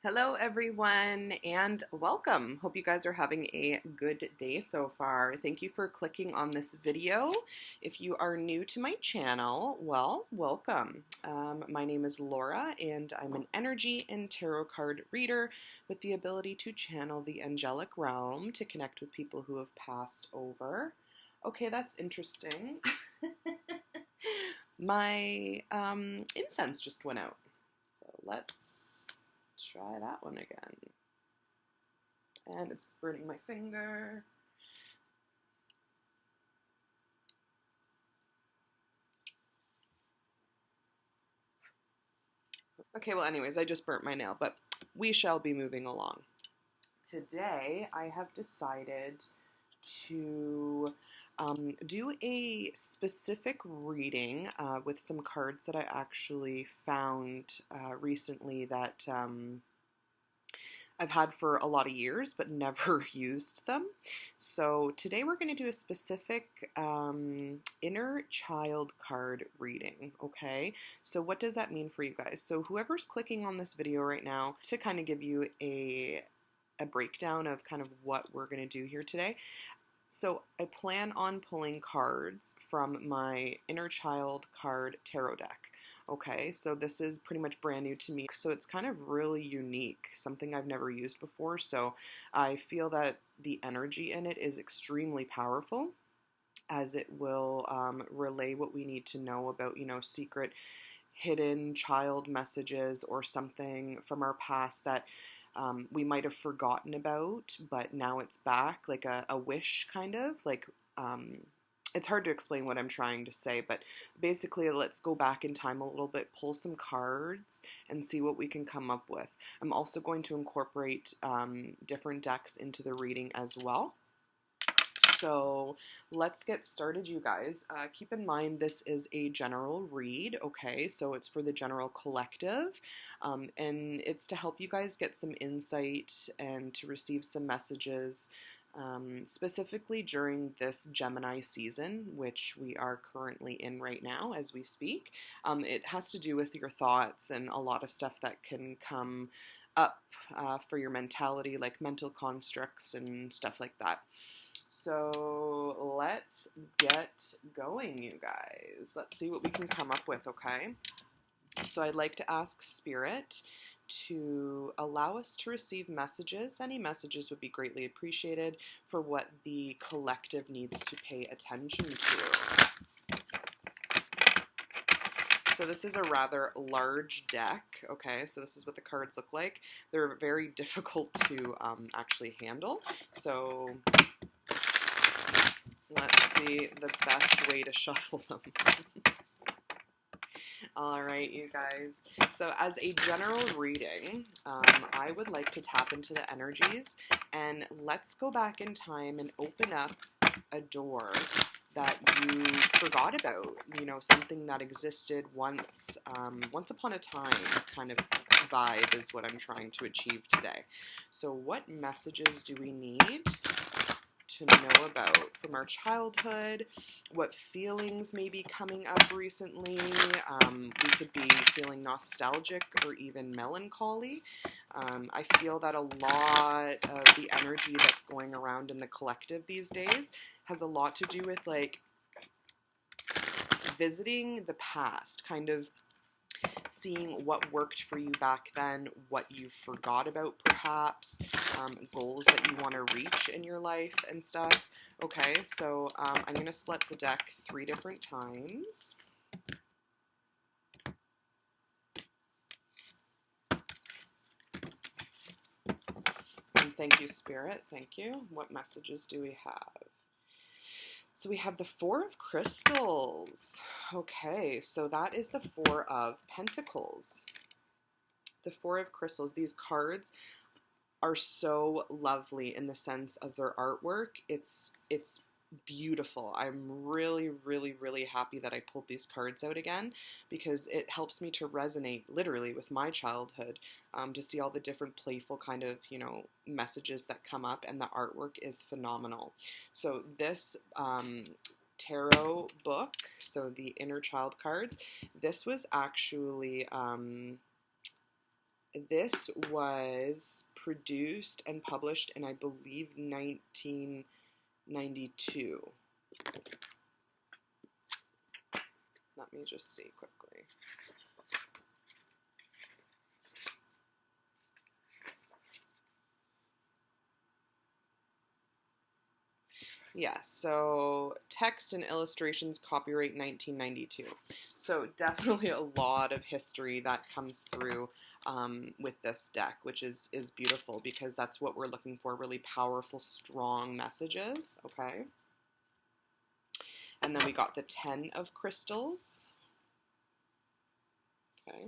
Hello everyone and welcome. Hope you guys are having a good day so far. Thank you for clicking on this video. If you are new to my channel, well, welcome. My name is Laura and I'm an energy and tarot card reader with the ability to channel the angelic realm to connect with people who have passed over. Okay, that's interesting. My incense just went out. So let's try that one again. And it's burning my finger. Okay, well anyways, I just burnt my nail, but we shall be moving along. Today, I have decided to do a specific reading with some cards that I actually found recently that I've had for a lot of years but never used them. So today we're going to do a specific inner child card reading, okay? So what does that mean for you guys? So whoever's clicking on this video right now, to kind of give you a breakdown of kind of what we're going to do here today. So I plan on pulling cards from my inner child card tarot deck. Okay, so this is pretty much brand new to me. So it's kind of really unique, something I've never used before. So I feel that the energy in it is extremely powerful, as it will relay what we need to know about, secret hidden child messages or something from our past that we might have forgotten about, but now it's back, like a wish, kind of. Like, it's hard to explain what I'm trying to say, but basically, let's go back in time a little bit, pull some cards, and see what we can come up with. I'm also going to incorporate different decks into the reading as well. So let's get started, you guys. Keep in mind this is a general read, okay? So it's for the general collective, and it's to help you guys get some insight and to receive some messages, specifically during this Gemini season, which we are currently in right now as we speak. It has to do with your thoughts and a lot of stuff that can come up for your mentality, like mental constructs and stuff like that. So let's get going, you guys. Let's see what we can come up with, okay? So I'd like to ask Spirit to allow us to receive messages. Any messages would be greatly appreciated for what the collective needs to pay attention to. So this is a rather large deck, okay? So this is what the cards look like. They're very difficult to actually handle. So let's see the best way to shuffle them. All right, you guys. So as a general reading, I would like to tap into the energies and let's go back in time and open up a door that you forgot about, something that existed once upon a time kind of vibe is what I'm trying to achieve today. So what messages do we need to know about from our childhood? What feelings may be coming up recently? We could be feeling nostalgic or even melancholy. I feel that a lot of the energy that's going around in the collective these days has a lot to do with like visiting the past, kind of seeing what worked for you back then, what you forgot about perhaps, goals that you want to reach in your life and stuff. Okay, so I'm going to split the deck 3 different times. And thank you, Spirit. Thank you. What messages do we have? So we have the 4 of Crystals. Okay, so that is the 4 of Pentacles. The 4 of Crystals. These cards are so lovely in the sense of their artwork. It's beautiful. I'm really, really, really happy that I pulled these cards out again because it helps me to resonate literally with my childhood, to see all the different playful kind of, messages that come up, and the artwork is phenomenal. So this tarot book, so the inner child cards, this was actually This was produced and published in, I believe, 1992. Let me just see quickly. Yeah, so text and illustrations, copyright 1992. So definitely a lot of history that comes through with this deck, which is beautiful because that's what we're looking for, really powerful, strong messages, okay? And then we got the 10 of crystals, okay?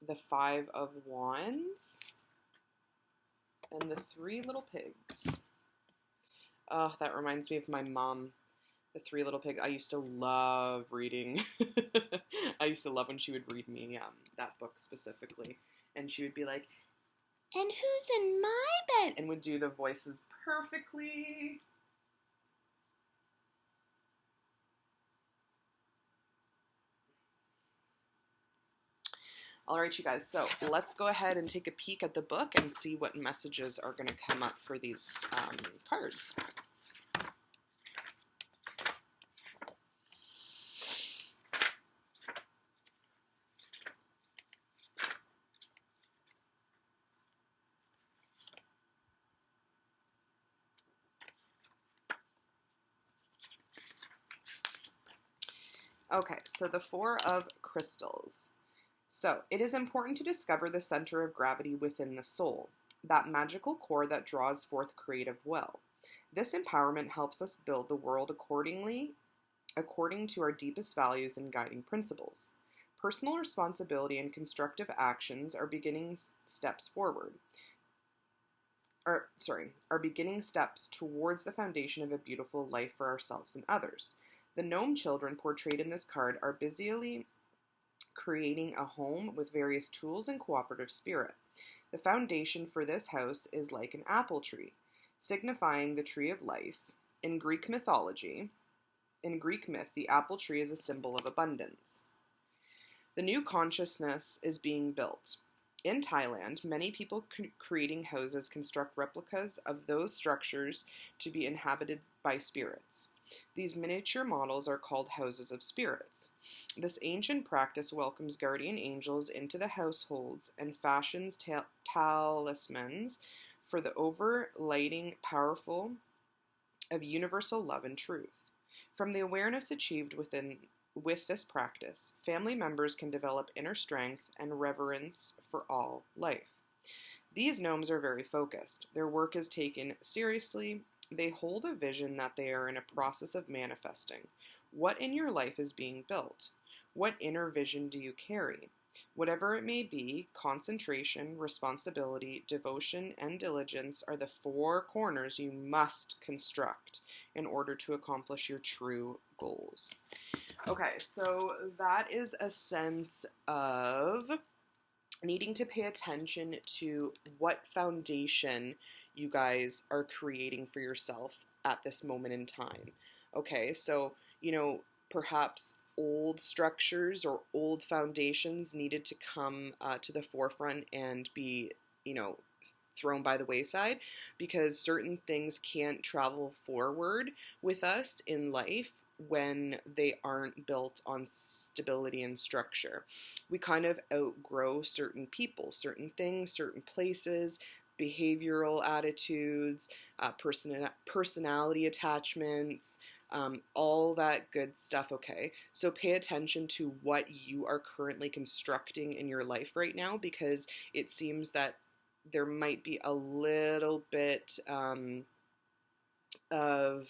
The 5 of wands, and the 3 little pigs. Oh, that reminds me of my mom. The 3 little pigs. I used to love reading. I used to love when she would read me that book specifically. And she would be like, "And who's in my bed?" And would do the voices perfectly. All right, you guys. So let's go ahead and take a peek at the book and see what messages are going to come up for these cards. Okay, so the 4 of crystals. So, it is important to discover the center of gravity within the soul, that magical core that draws forth creative will. This empowerment helps us build the world according to our deepest values and guiding principles. Personal responsibility and constructive actions are beginning steps forward. Are beginning steps towards the foundation of a beautiful life for ourselves and others. The gnome children portrayed in this card are busily creating a home with various tools and cooperative spirit. The foundation for this house is like an apple tree, signifying the tree of life. In Greek myth, the apple tree is a symbol of abundance. The new consciousness is being built. In Thailand, many people creating houses construct replicas of those structures to be inhabited by spirits. These miniature models are called houses of spirits. This ancient practice welcomes guardian angels into the households and fashions talismans for the overlighting powerful of universal love and truth. From the awareness achieved with this practice, family members can develop inner strength and reverence for all life. These gnomes are very focused. Their work is taken seriously. They hold a vision that they are in a process of manifesting. What in your life is being built? What inner vision do you carry? Whatever it may be, concentration, responsibility, devotion, and diligence are the 4 corners you must construct in order to accomplish your true goals. Okay, so that is a sense of needing to pay attention to what foundation you guys are creating for yourself at this moment in time. Okay, so, perhaps old structures or old foundations needed to come to the forefront and be, thrown by the wayside, because certain things can't travel forward with us in life when they aren't built on stability and structure. We kind of outgrow certain people, certain things, certain places, behavioral attitudes, personality attachments, all that good stuff, okay? So pay attention to what you are currently constructing in your life right now, because it seems that there might be a little bit of,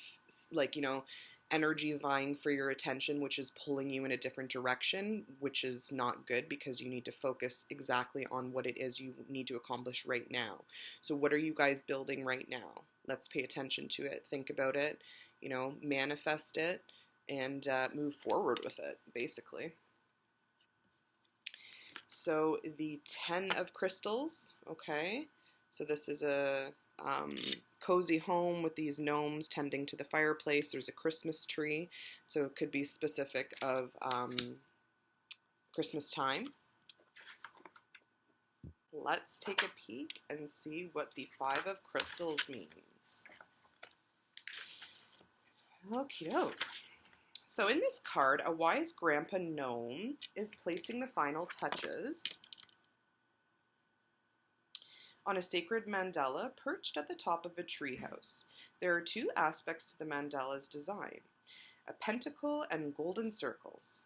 energy vying for your attention, which is pulling you in a different direction, which is not good, because you need to focus exactly on what it is you need to accomplish right now. So what are you guys building right now? Let's pay attention to it, think about it, manifest it, and move forward with it, basically. So the 10 of crystals, okay, so this is a cozy home with these gnomes tending to the fireplace. There's a Christmas tree, so it could be specific of Christmas time. Let's take a peek and see what the Five of Crystals means. Okie doke. So in this card, a wise grandpa gnome is placing the final touches on a sacred mandala perched at the top of a treehouse. There are two aspects to the mandala's design, a pentacle and golden circles.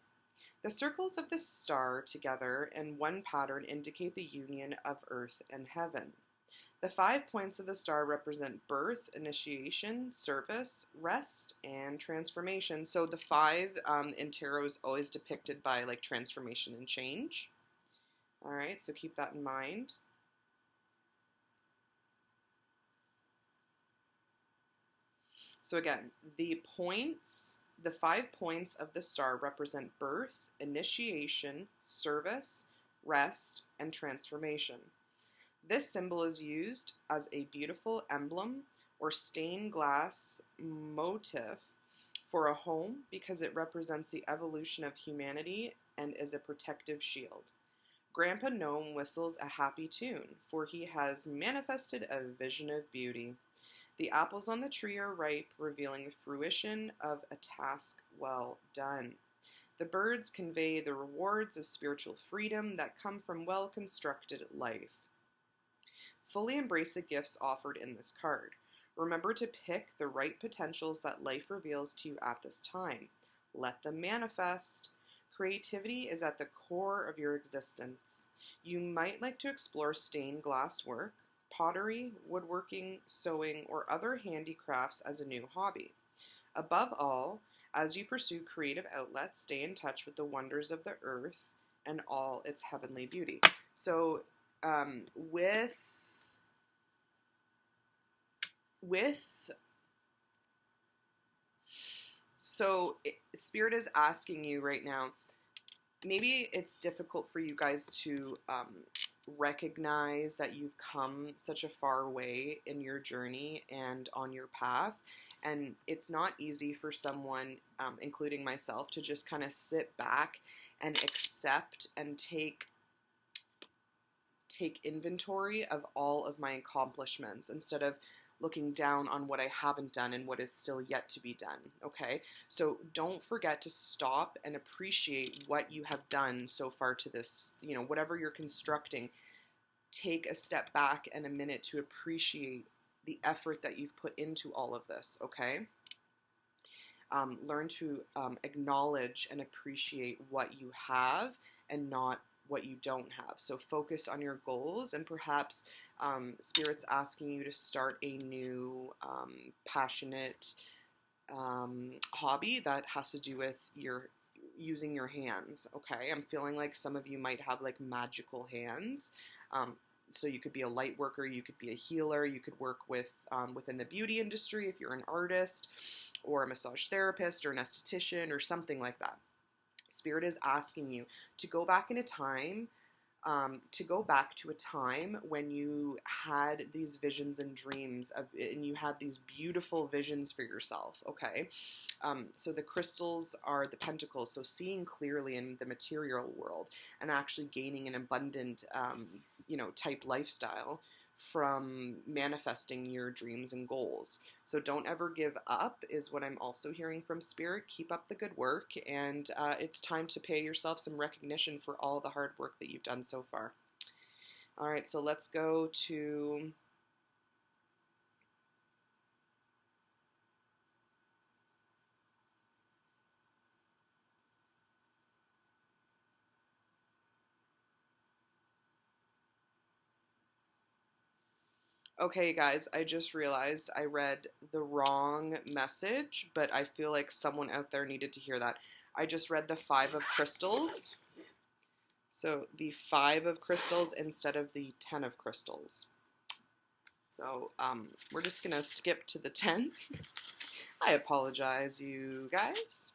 The circles of the star together in one pattern indicate the union of earth and heaven. The 5 points of the star represent birth, initiation, service, rest, and transformation. So the 5 in tarot is always depicted by like transformation and change. All right, so keep that in mind. So again, the 5 points of the star represent birth, initiation, service, rest, and transformation. This symbol is used as a beautiful emblem or stained glass motif for a home because it represents the evolution of humanity and is a protective shield. Grandpa Gnome whistles a happy tune, for he has manifested a vision of beauty. The apples on the tree are ripe, revealing the fruition of a task well done. The birds convey the rewards of spiritual freedom that come from well-constructed life. Fully embrace the gifts offered in this card. Remember to pick the right potentials that life reveals to you at this time. Let them manifest. Creativity is at the core of your existence. You might like to explore stained glass work, pottery, woodworking, sewing, or other handicrafts as a new hobby. Above all, as you pursue creative outlets, stay in touch with the wonders of the earth and all its heavenly beauty. So, Spirit is asking you right now, maybe it's difficult for you guys to recognize that you've come such a far way in your journey and on your path, and it's not easy for someone, including myself, to just kind of sit back and accept and take inventory of all of my accomplishments instead of looking down on what I haven't done and what is still yet to be done, okay? So don't forget to stop and appreciate what you have done so far to this, whatever you're constructing. Take a step back and a minute to appreciate the effort that you've put into all of this, okay? Learn to acknowledge and appreciate what you have and not what you don't have. So focus on your goals, and perhaps Spirit's asking you to start a new passionate hobby that has to do with using your hands, okay? I'm feeling like some of you might have like magical hands. So you could be a light worker, you could be a healer, you could work with within the beauty industry if you're an artist, or a massage therapist, or an esthetician, or something like that. Spirit is asking you to go back in a time, to a time when you had these visions and dreams and you had these beautiful visions for yourself, okay? So the crystals are the pentacles, so seeing clearly in the material world and actually gaining an abundant, type lifestyle from manifesting your dreams and goals. So don't ever give up is what I'm also hearing from Spirit. Keep up the good work, and it's time to pay yourself some recognition for all the hard work that you've done so far. All right, so let's go to okay, guys, I just realized I read the wrong message, but I feel like someone out there needed to hear that. I just read the 5 of crystals. So the 5 of crystals instead of the 10 of crystals. So we're just going to skip to the 10. I apologize, you guys.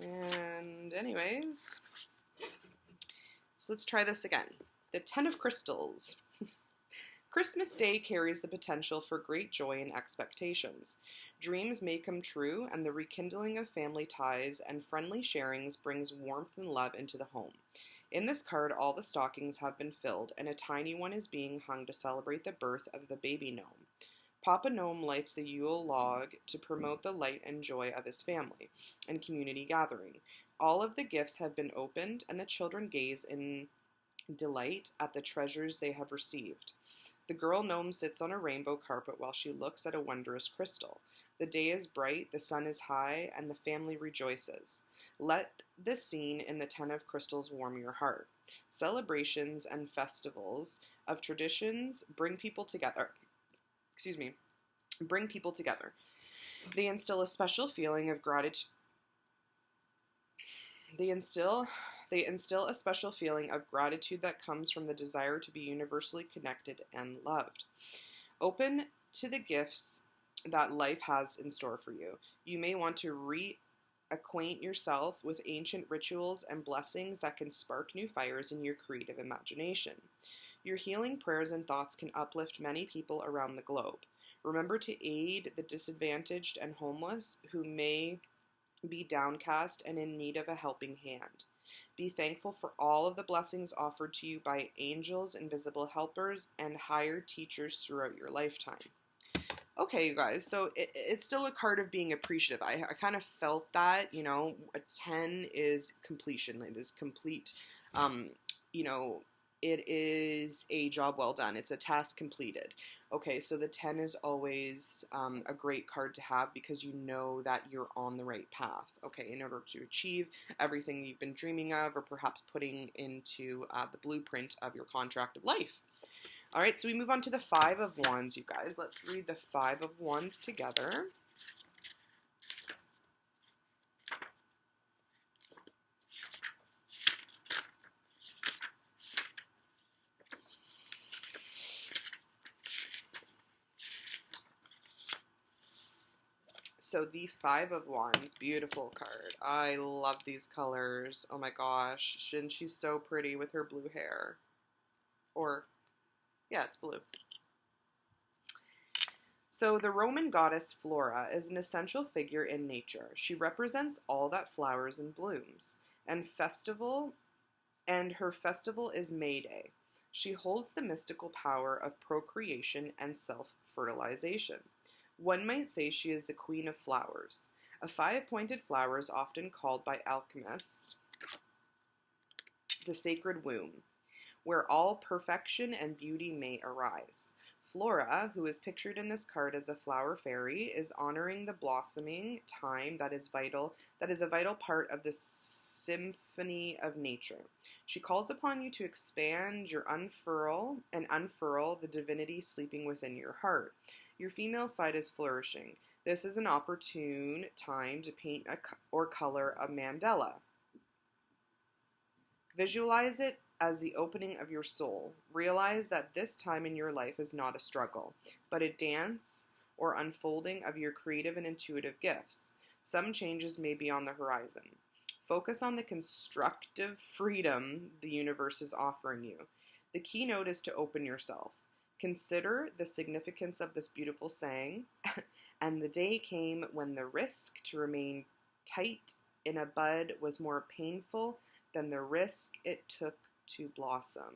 And anyways, so let's try this again. The 10 of crystals. Christmas Day carries the potential for great joy and expectations. Dreams may come true, and the rekindling of family ties and friendly sharings brings warmth and love into the home. In this card, all the stockings have been filled, and a tiny one is being hung to celebrate the birth of the baby gnome. Papa Gnome lights the Yule log to promote the light and joy of his family and community gathering. All of the gifts have been opened, and the children gaze in delight at the treasures they have received. The girl gnome sits on a rainbow carpet while she looks at a wondrous crystal. The day is bright, the sun is high, and the family rejoices. Let the scene in the Ten of Crystals warm your heart. Celebrations and festivals of traditions bring people together. Bring people together. They instill a special feeling of gratitude. They instill a special feeling of gratitude that comes from the desire to be universally connected and loved. Open to the gifts that life has in store for you. You may want to reacquaint yourself with ancient rituals and blessings that can spark new fires in your creative imagination. Your healing prayers and thoughts can uplift many people around the globe. Remember to aid the disadvantaged and homeless who may be downcast and in need of a helping hand. Be thankful for all of the blessings offered to you by angels, invisible helpers, and higher teachers throughout your lifetime. Okay, you guys, so it's still a card of being appreciative. I kind of felt that, you know, a 10 is completion. It is complete, you know, it is a job well done. It's a task completed. Okay, so the 10 is always a great card to have because you know that you're on the right path, okay, in order to achieve everything you've been dreaming of or perhaps putting into the blueprint of your contract of life. All right, so we move on to the Five of Wands, you guys. Let's read the Five of Wands together. So the Five of Wands, beautiful card. I love these colors. Oh my gosh, and she's so pretty with her blue hair. Or, yeah, it's blue. So the Roman goddess Flora is an essential figure in nature. She represents all that flowers and blooms. And her festival is May Day. She holds the mystical power of procreation and self-fertilization. One might say she is the queen of flowers. A five-pointed flower is often called by alchemists the sacred womb, where all perfection and beauty may arise. Flora, who is pictured in this card as a flower fairy, is honoring the blossoming time that is a vital part of the symphony of nature. She calls upon you to expand and unfurl the divinity sleeping within your heart. Your female side is flourishing. This is an opportune time to paint or color a mandala. Visualize it as the opening of your soul. Realize that this time in your life is not a struggle, but a dance or unfolding of your creative and intuitive gifts. Some changes may be on the horizon. Focus on the constructive freedom the universe is offering you. The keynote is to open yourself. Consider the significance of this beautiful saying, and the day came when the risk to remain tight in a bud was more painful than the risk it took to blossom.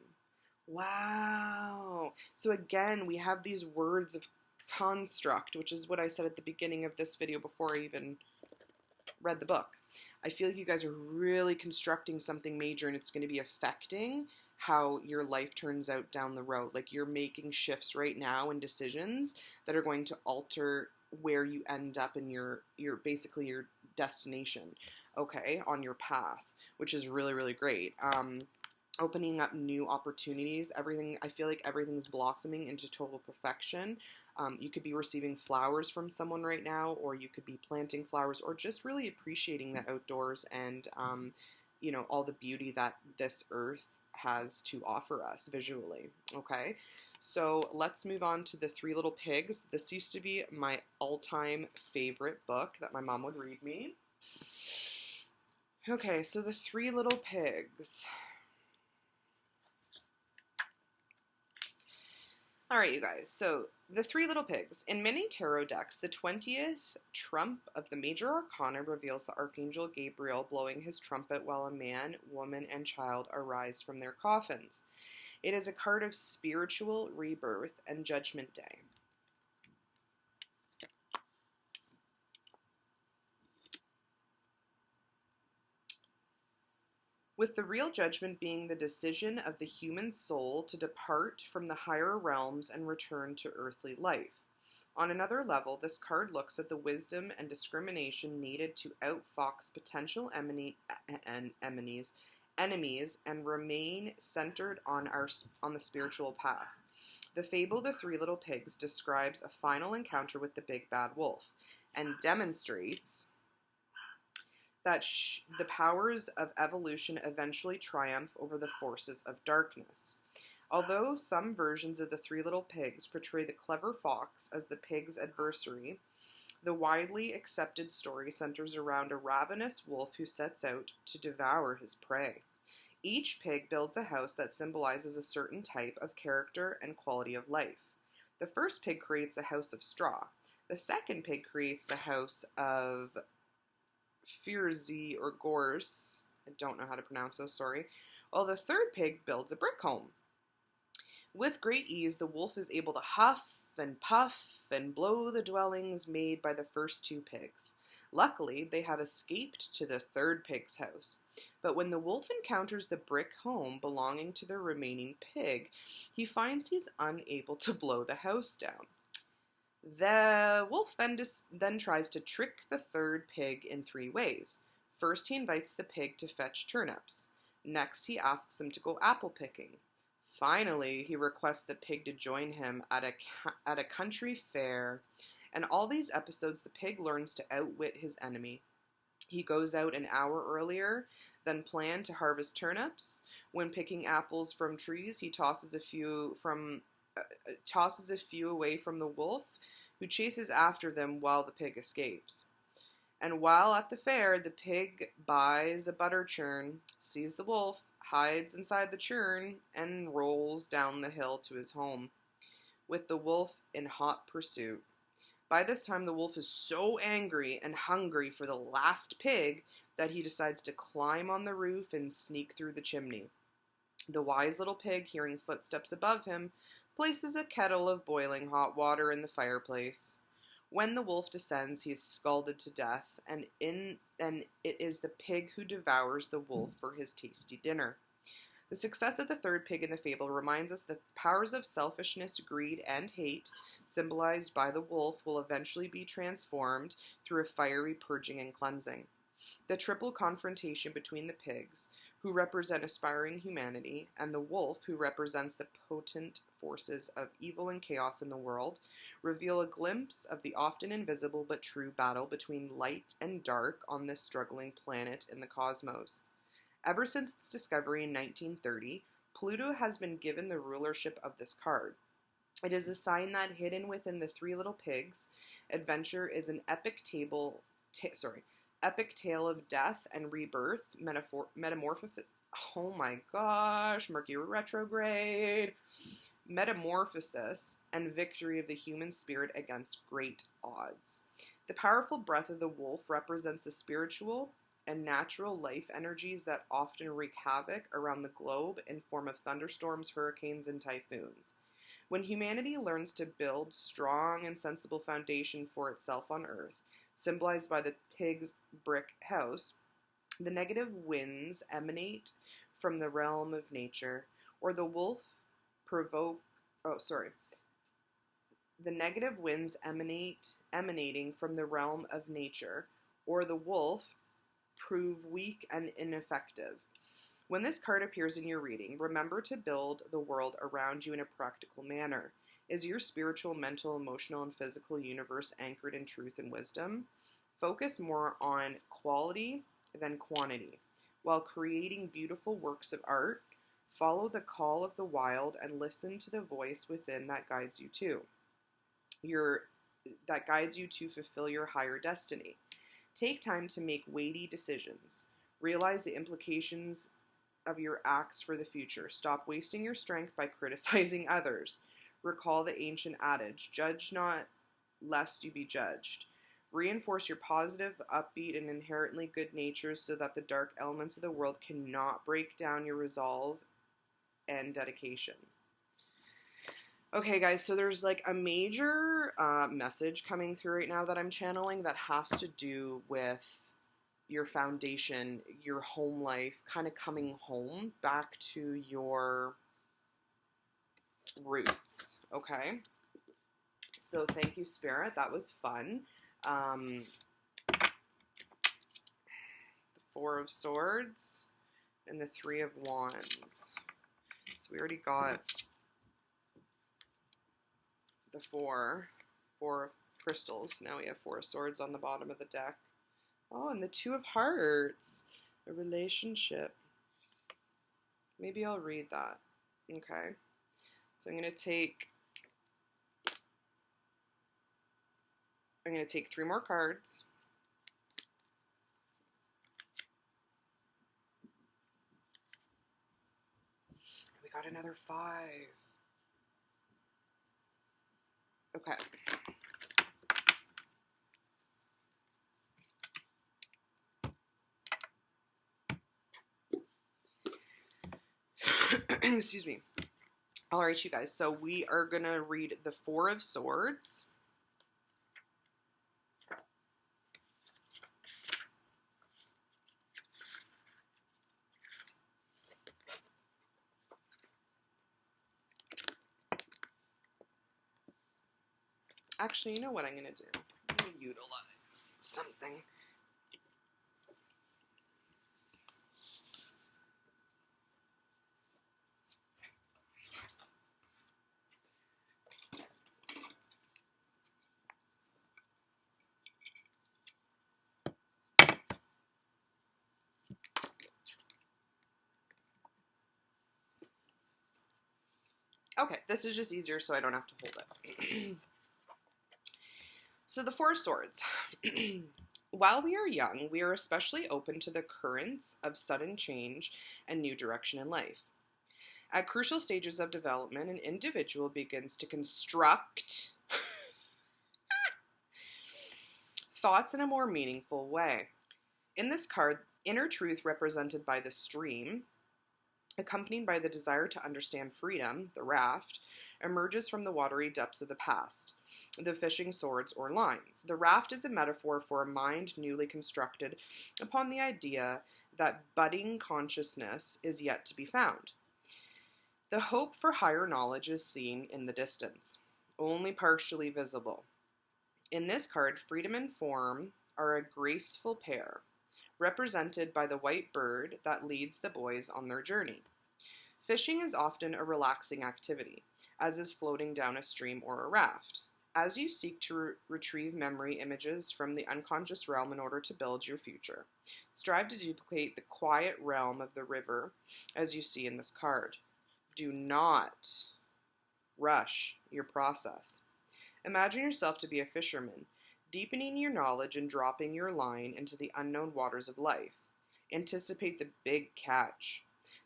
Wow. So again, we have these words of construct, which is what I said at the beginning of this video before I even read the book. I feel like you guys are really constructing something major and it's going to be affecting how your life turns out down the road. Like you're making shifts right now and decisions that are going to alter where you end up in your basically your destination, okay, on your path, which is really, really great. Opening up new opportunities. I feel like everything's blossoming into total perfection. You could be receiving flowers from someone right now, or you could be planting flowers, or just really appreciating the outdoors and, you know, all the beauty that this earth has to offer us visually. Okay, so let's move on to the Three Little Pigs. This used to be my all-time favorite book that my mom would read me. Okay, so the Three Little Pigs. All right, you guys. So, the Three Little Pigs. In many tarot decks, the 20th trump of the major arcana reveals the Archangel Gabriel blowing his trumpet while a man, woman, and child arise from their coffins. It is a card of spiritual rebirth and Judgment Day. With the real judgment being the decision of the human soul to depart from the higher realms and return to earthly life. On another level, this card looks at the wisdom and discrimination needed to outfox potential enemies and remain centered on the spiritual path. The fable The Three Little Pigs describes a final encounter with the big bad wolf and demonstrates that the powers of evolution eventually triumph over the forces of darkness. Although some versions of The Three Little Pigs portray the clever fox as the pig's adversary, the widely accepted story centers around a ravenous wolf who sets out to devour his prey. Each pig builds a house that symbolizes a certain type of character and quality of life. The first pig creates a house of straw. The second pig creates the house of Fierzi or Gorse. I don't know how to pronounce those, sorry. While the third pig builds a brick home. With great ease, the wolf is able to huff and puff and blow the dwellings made by the first two pigs. Luckily, they have escaped to the third pig's house. But when the wolf encounters the brick home belonging to the remaining pig, he finds he's unable to blow the house down. The wolf then tries to trick the third pig in three ways. First, he invites the pig to fetch turnips. Next, he asks him to go apple picking. Finally, he requests the pig to join him at a country fair. In all these episodes, the pig learns to outwit his enemy. He goes out an hour earlier than planned to harvest turnips. When picking apples from trees, he tosses a few away from the wolf, who chases after them while the pig escapes. And while at the fair, the pig buys a butter churn, sees the wolf, hides inside the churn, and rolls down the hill to his home, with the wolf in hot pursuit. By this time, the wolf is so angry and hungry for the last pig that he decides to climb on the roof and sneak through the chimney. The wise little pig, hearing footsteps above him, places a kettle of boiling hot water in the fireplace. When the wolf descends, he is scalded to death, and it is the pig who devours the wolf for his tasty dinner. The success of the third pig in the fable reminds us that the powers of selfishness, greed, and hate, symbolized by the wolf, will eventually be transformed through a fiery purging and cleansing. The triple confrontation between the pigs, who represent aspiring humanity, and the wolf, who represents the potent forces of evil and chaos in the world, reveal a glimpse of the often invisible but true battle between light and dark on this struggling planet in the cosmos. Ever since its discovery in 1930, Pluto has been given the rulership of this card. It is a sign that hidden within the Three Little Pigs, adventure is an epic tale of death and rebirth, metamorphosis. Oh my gosh, Mercury retrograde. Metamorphosis and victory of the human spirit against great odds. The powerful breath of the wolf represents the spiritual and natural life energies that often wreak havoc around the globe in form of thunderstorms, hurricanes, and typhoons. When humanity learns to build strong and sensible foundation for itself on Earth, symbolized by the pig's brick house, the negative winds emanate from the realm of nature, or the wolf the negative winds emanating from the realm of nature, or the wolf prove weak and ineffective. When this card appears in your reading, remember to build the world around you in a practical manner. Is your spiritual, mental, emotional, and physical universe anchored in truth and wisdom? Focus more on quality than quantity. While creating beautiful works of art, follow the call of the wild and listen to the voice within that guides you to fulfill your higher destiny. Take time to make weighty decisions. Realize the implications of your acts for the future. Stop wasting your strength by criticizing others. Recall the ancient adage, judge not lest you be judged. Reinforce your positive, upbeat, and inherently good natures so that the dark elements of the world cannot break down your resolve and dedication. Okay, guys, so there's like a major message coming through right now that I'm channeling that has to do with your foundation, your home life, kind of coming home back to your roots, okay? So thank you, Spirit. That was fun. The Four of Swords and the Three of Wands. So we already got the four of crystals. Now we have Four of Swords on the bottom of the deck. Oh, and the Two of Hearts. A relationship. Maybe I'll read that. Okay. So I'm going to take 3 more cards. We got another 5. Okay. Excuse me. All right, you guys. So we are going to read the Four of Swords. Actually, you know what I'm going to do? I'm going to utilize something. Okay, this is just easier so I don't have to hold it. So the Four of Swords. While we are young, we are especially open to the currents of sudden change and new direction in life. At crucial stages of development, an individual begins to construct thoughts in a more meaningful way. In this card, inner truth represented by the stream, accompanied by the desire to understand freedom, the raft, emerges from the watery depths of the past, the fishing swords or lines. The raft is a metaphor for a mind newly constructed upon the idea that budding consciousness is yet to be found. The hope for higher knowledge is seen in the distance, only partially visible. In this card, freedom and form are a graceful pair, represented by the white bird that leads the boys on their journey. Fishing is often a relaxing activity, as is floating down a stream or a raft. As you seek to retrieve memory images from the unconscious realm in order to build your future, strive to duplicate the quiet realm of the river as you see in this card. Do not rush your process. Imagine yourself to be a fisherman, deepening your knowledge and dropping your line into the unknown waters of life. Anticipate the big catch.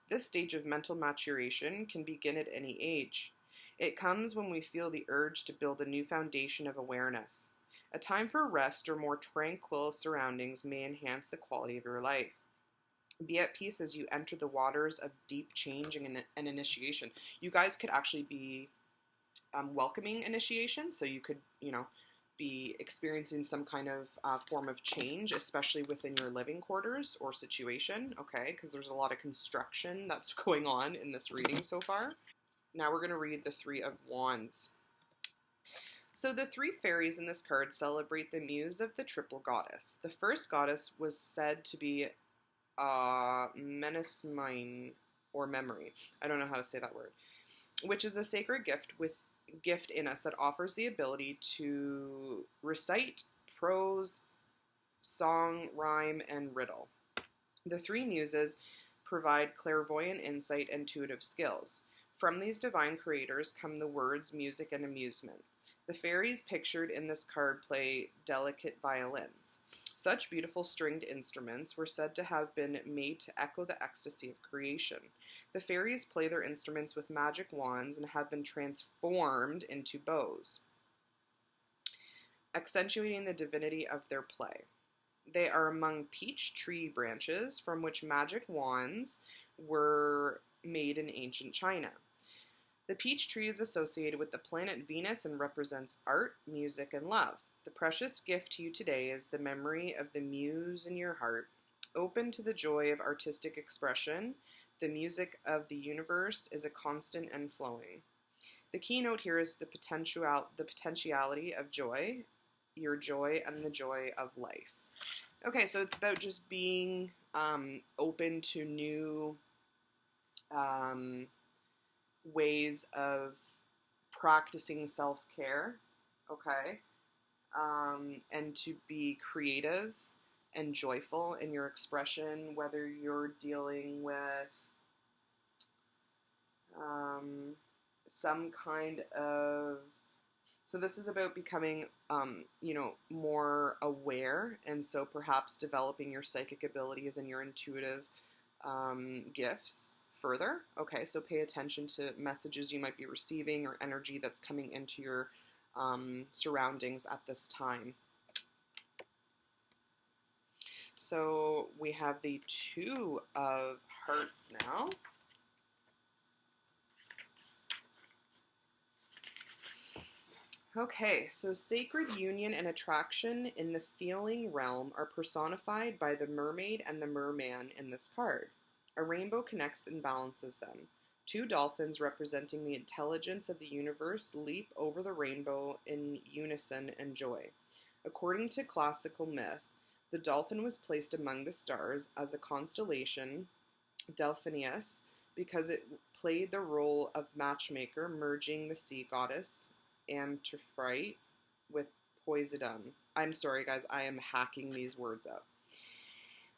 This stage of mental maturation can begin at any age. It comes when we feel the urge to build a new foundation of awareness. A time for rest or more tranquil surroundings may enhance the quality of your life. Be at peace as you enter the waters of deep change and initiation. You guys could actually be welcoming initiation, so you could, be experiencing some kind of form of change, especially within your living quarters or situation, okay? Because there's a lot of construction that's going on in this reading so far. Now we're going to read the Three of Wands. So the 3 fairies in this card celebrate the muse of the triple goddess. The first goddess was said to be Menesmine, or memory. I don't know how to say that word. Which is a sacred gift in us that offers the ability to recite prose, song, rhyme, and riddle. The 3 muses provide clairvoyant insight and intuitive skills. From these divine creators come the words music and amusement. The fairies pictured in this card play delicate violins. Such beautiful stringed instruments were said to have been made to echo the ecstasy of creation. The fairies play their instruments with magic wands and have been transformed into bows, accentuating the divinity of their play. They are among peach tree branches from which magic wands were made in ancient China. The peach tree is associated with the planet Venus and represents art, music, and love. The precious gift to you today is the memory of the muse in your heart. Open to the joy of artistic expression, the music of the universe is a constant and flowing. The keynote here is the potentiality of joy, your joy, and the joy of life. Okay, so it's about just being open to new ways of practicing self-care, okay, and to be creative and joyful in your expression, whether you're dealing with some kind of, so this is about becoming, more aware, and so perhaps developing your psychic abilities and your intuitive gifts further. Okay, so pay attention to messages you might be receiving or energy that's coming into your surroundings at this time. So we have the Two of Hearts now. Okay, so sacred union and attraction in the feeling realm are personified by the mermaid and the merman in this card. A rainbow connects and balances them. Two dolphins representing the intelligence of the universe leap over the rainbow in unison and joy. According to classical myth, the dolphin was placed among the stars as a constellation, Delphinius, because it played the role of matchmaker, merging the sea goddess Amphitrite with Poseidon. I'm sorry, guys, I am hacking these words up.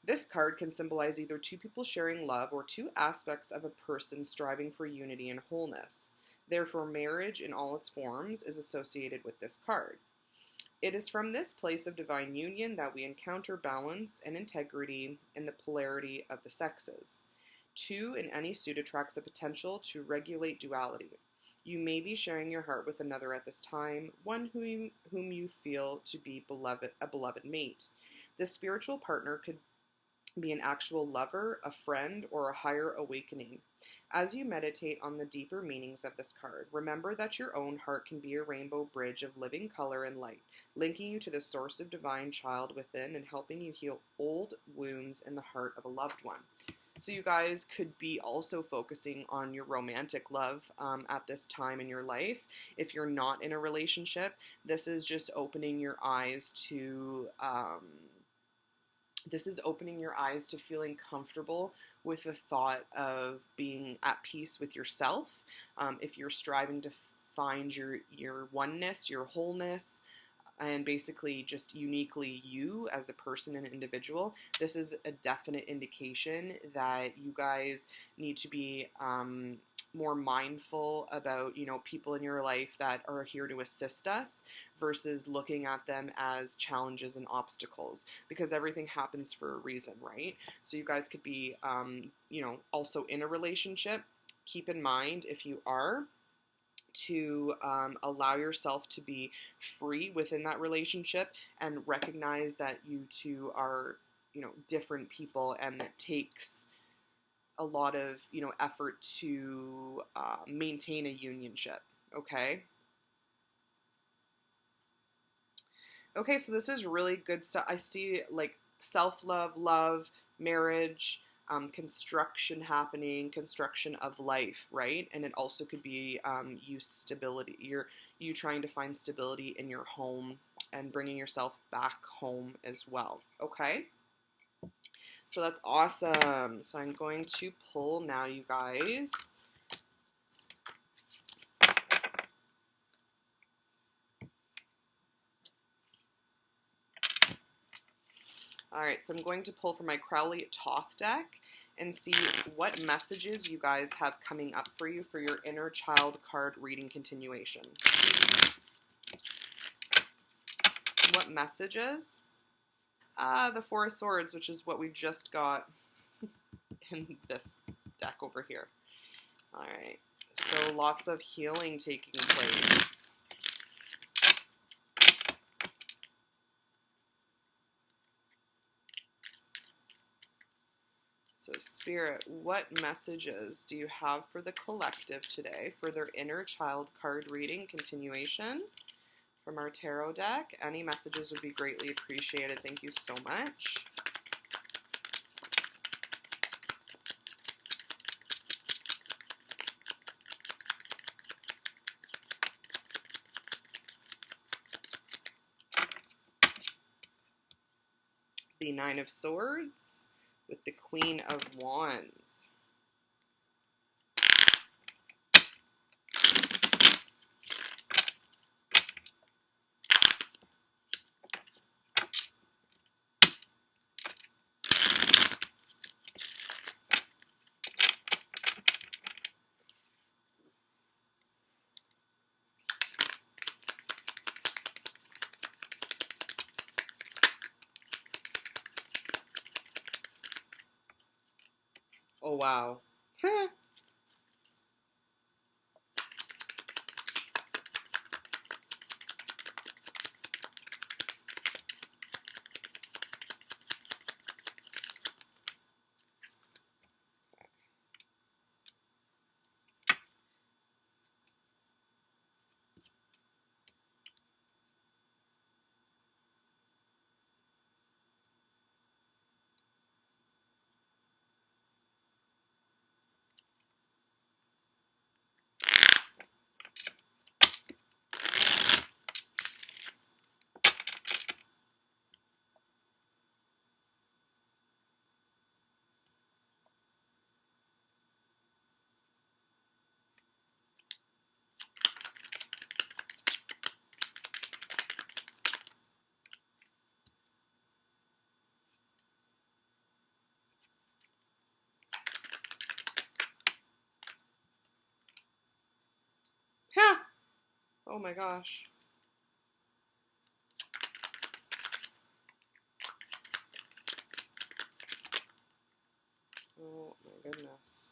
This card can symbolize either two people sharing love or two aspects of a person striving for unity and wholeness. Therefore, marriage in all its forms is associated with this card. It is from this place of divine union that we encounter balance and integrity in the polarity of the sexes. Two in any suit attracts a potential to regulate duality. You may be sharing your heart with another at this time, one whom you feel to be a beloved mate. This spiritual partner could be an actual lover, a friend, or a higher awakening. As you meditate on the deeper meanings of this card, remember that your own heart can be a rainbow bridge of living color and light, linking you to the source of divine child within and helping you heal old wounds in the heart of a loved one. So you guys could be also focusing on your romantic love at this time in your life. If you're not in a relationship, this is just opening your eyes to feeling comfortable with the thought of being at peace with yourself. If you're striving to find your oneness, your wholeness, and basically just uniquely you as a person and individual, this is a definite indication that you guys need to be more mindful about, people in your life that are here to assist us versus looking at them as challenges and obstacles, because everything happens for a reason, right? So you guys could be, also in a relationship. Keep in mind, if you are, to allow yourself to be free within that relationship and recognize that you two are, different people, and that takes a lot of, effort to maintain a unionship, okay? Okay, so this is really good stuff. I see, like, self-love, love, marriage, construction happening, construction of life, right? And it also could be you trying to find stability in your home and bringing yourself back home as well, okay? So that's awesome. So I'm going to pull now, you guys. All right, so I'm going to pull from my Crowley Thoth deck and see what messages you guys have coming up for you for your inner child card reading continuation. What messages? The Four of Swords, which is what we just got in this deck over here. All right. So lots of healing taking place. So Spirit, what messages do you have for the collective today for their inner child card reading continuation from our tarot deck? Any messages would be greatly appreciated. Thank you so much. The Nine of Swords with the Queen of Wands. Oh, wow. Huh. Oh my gosh. Oh my goodness.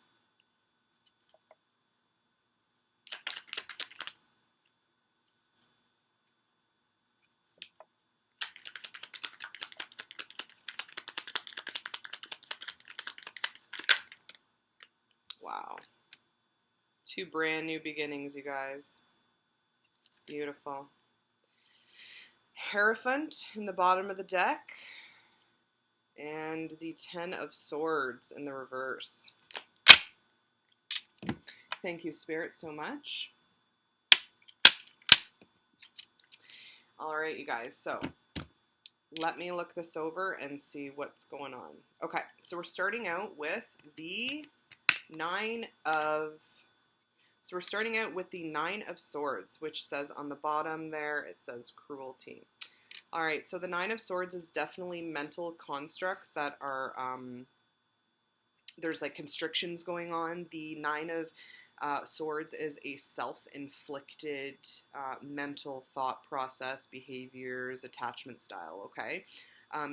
Wow. Two brand new beginnings, you guys. Beautiful. Hierophant in the bottom of the deck. And the Ten of Swords in the reverse. Thank you, Spirit, so much. All right, you guys. So let me look this over and see what's going on. Okay, so we're starting out with the Nine of Swords, which says on the bottom there, it says cruelty. All right, so the Nine of Swords is definitely mental constructs that are, there's like constrictions going on. The Nine of Swords is a self-inflicted mental thought process, behaviors, attachment style, okay?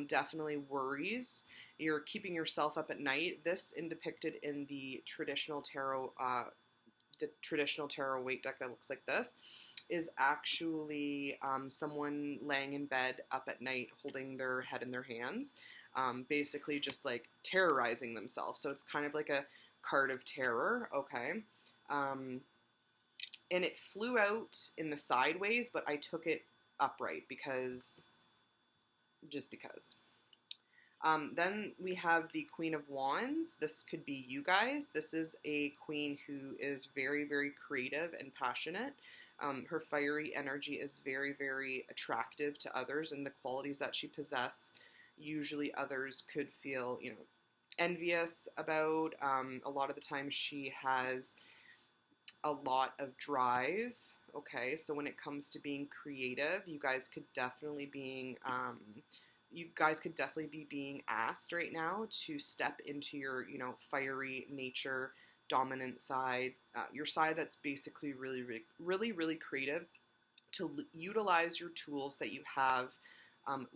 Definitely worries. You're keeping yourself up at night. This depicted in the traditional tarot weight deck that looks like this is actually someone laying in bed up at night holding their head in their hands, basically just like terrorizing themselves. So it's kind of like a card of terror, okay? And it flew out in the sideways, but I took it upright just because. Then we have the Queen of Wands. This could be you guys. This is a queen who is very, very creative and passionate. Her fiery energy is very, very attractive to others, and the qualities that she possesses, usually others could feel, envious about. A lot of the time she has a lot of drive. Okay, so when it comes to being creative, you guys could definitely be being asked right now to step into your, fiery nature, dominant side, your side that's basically really, really, really, really creative, to utilize your tools that you have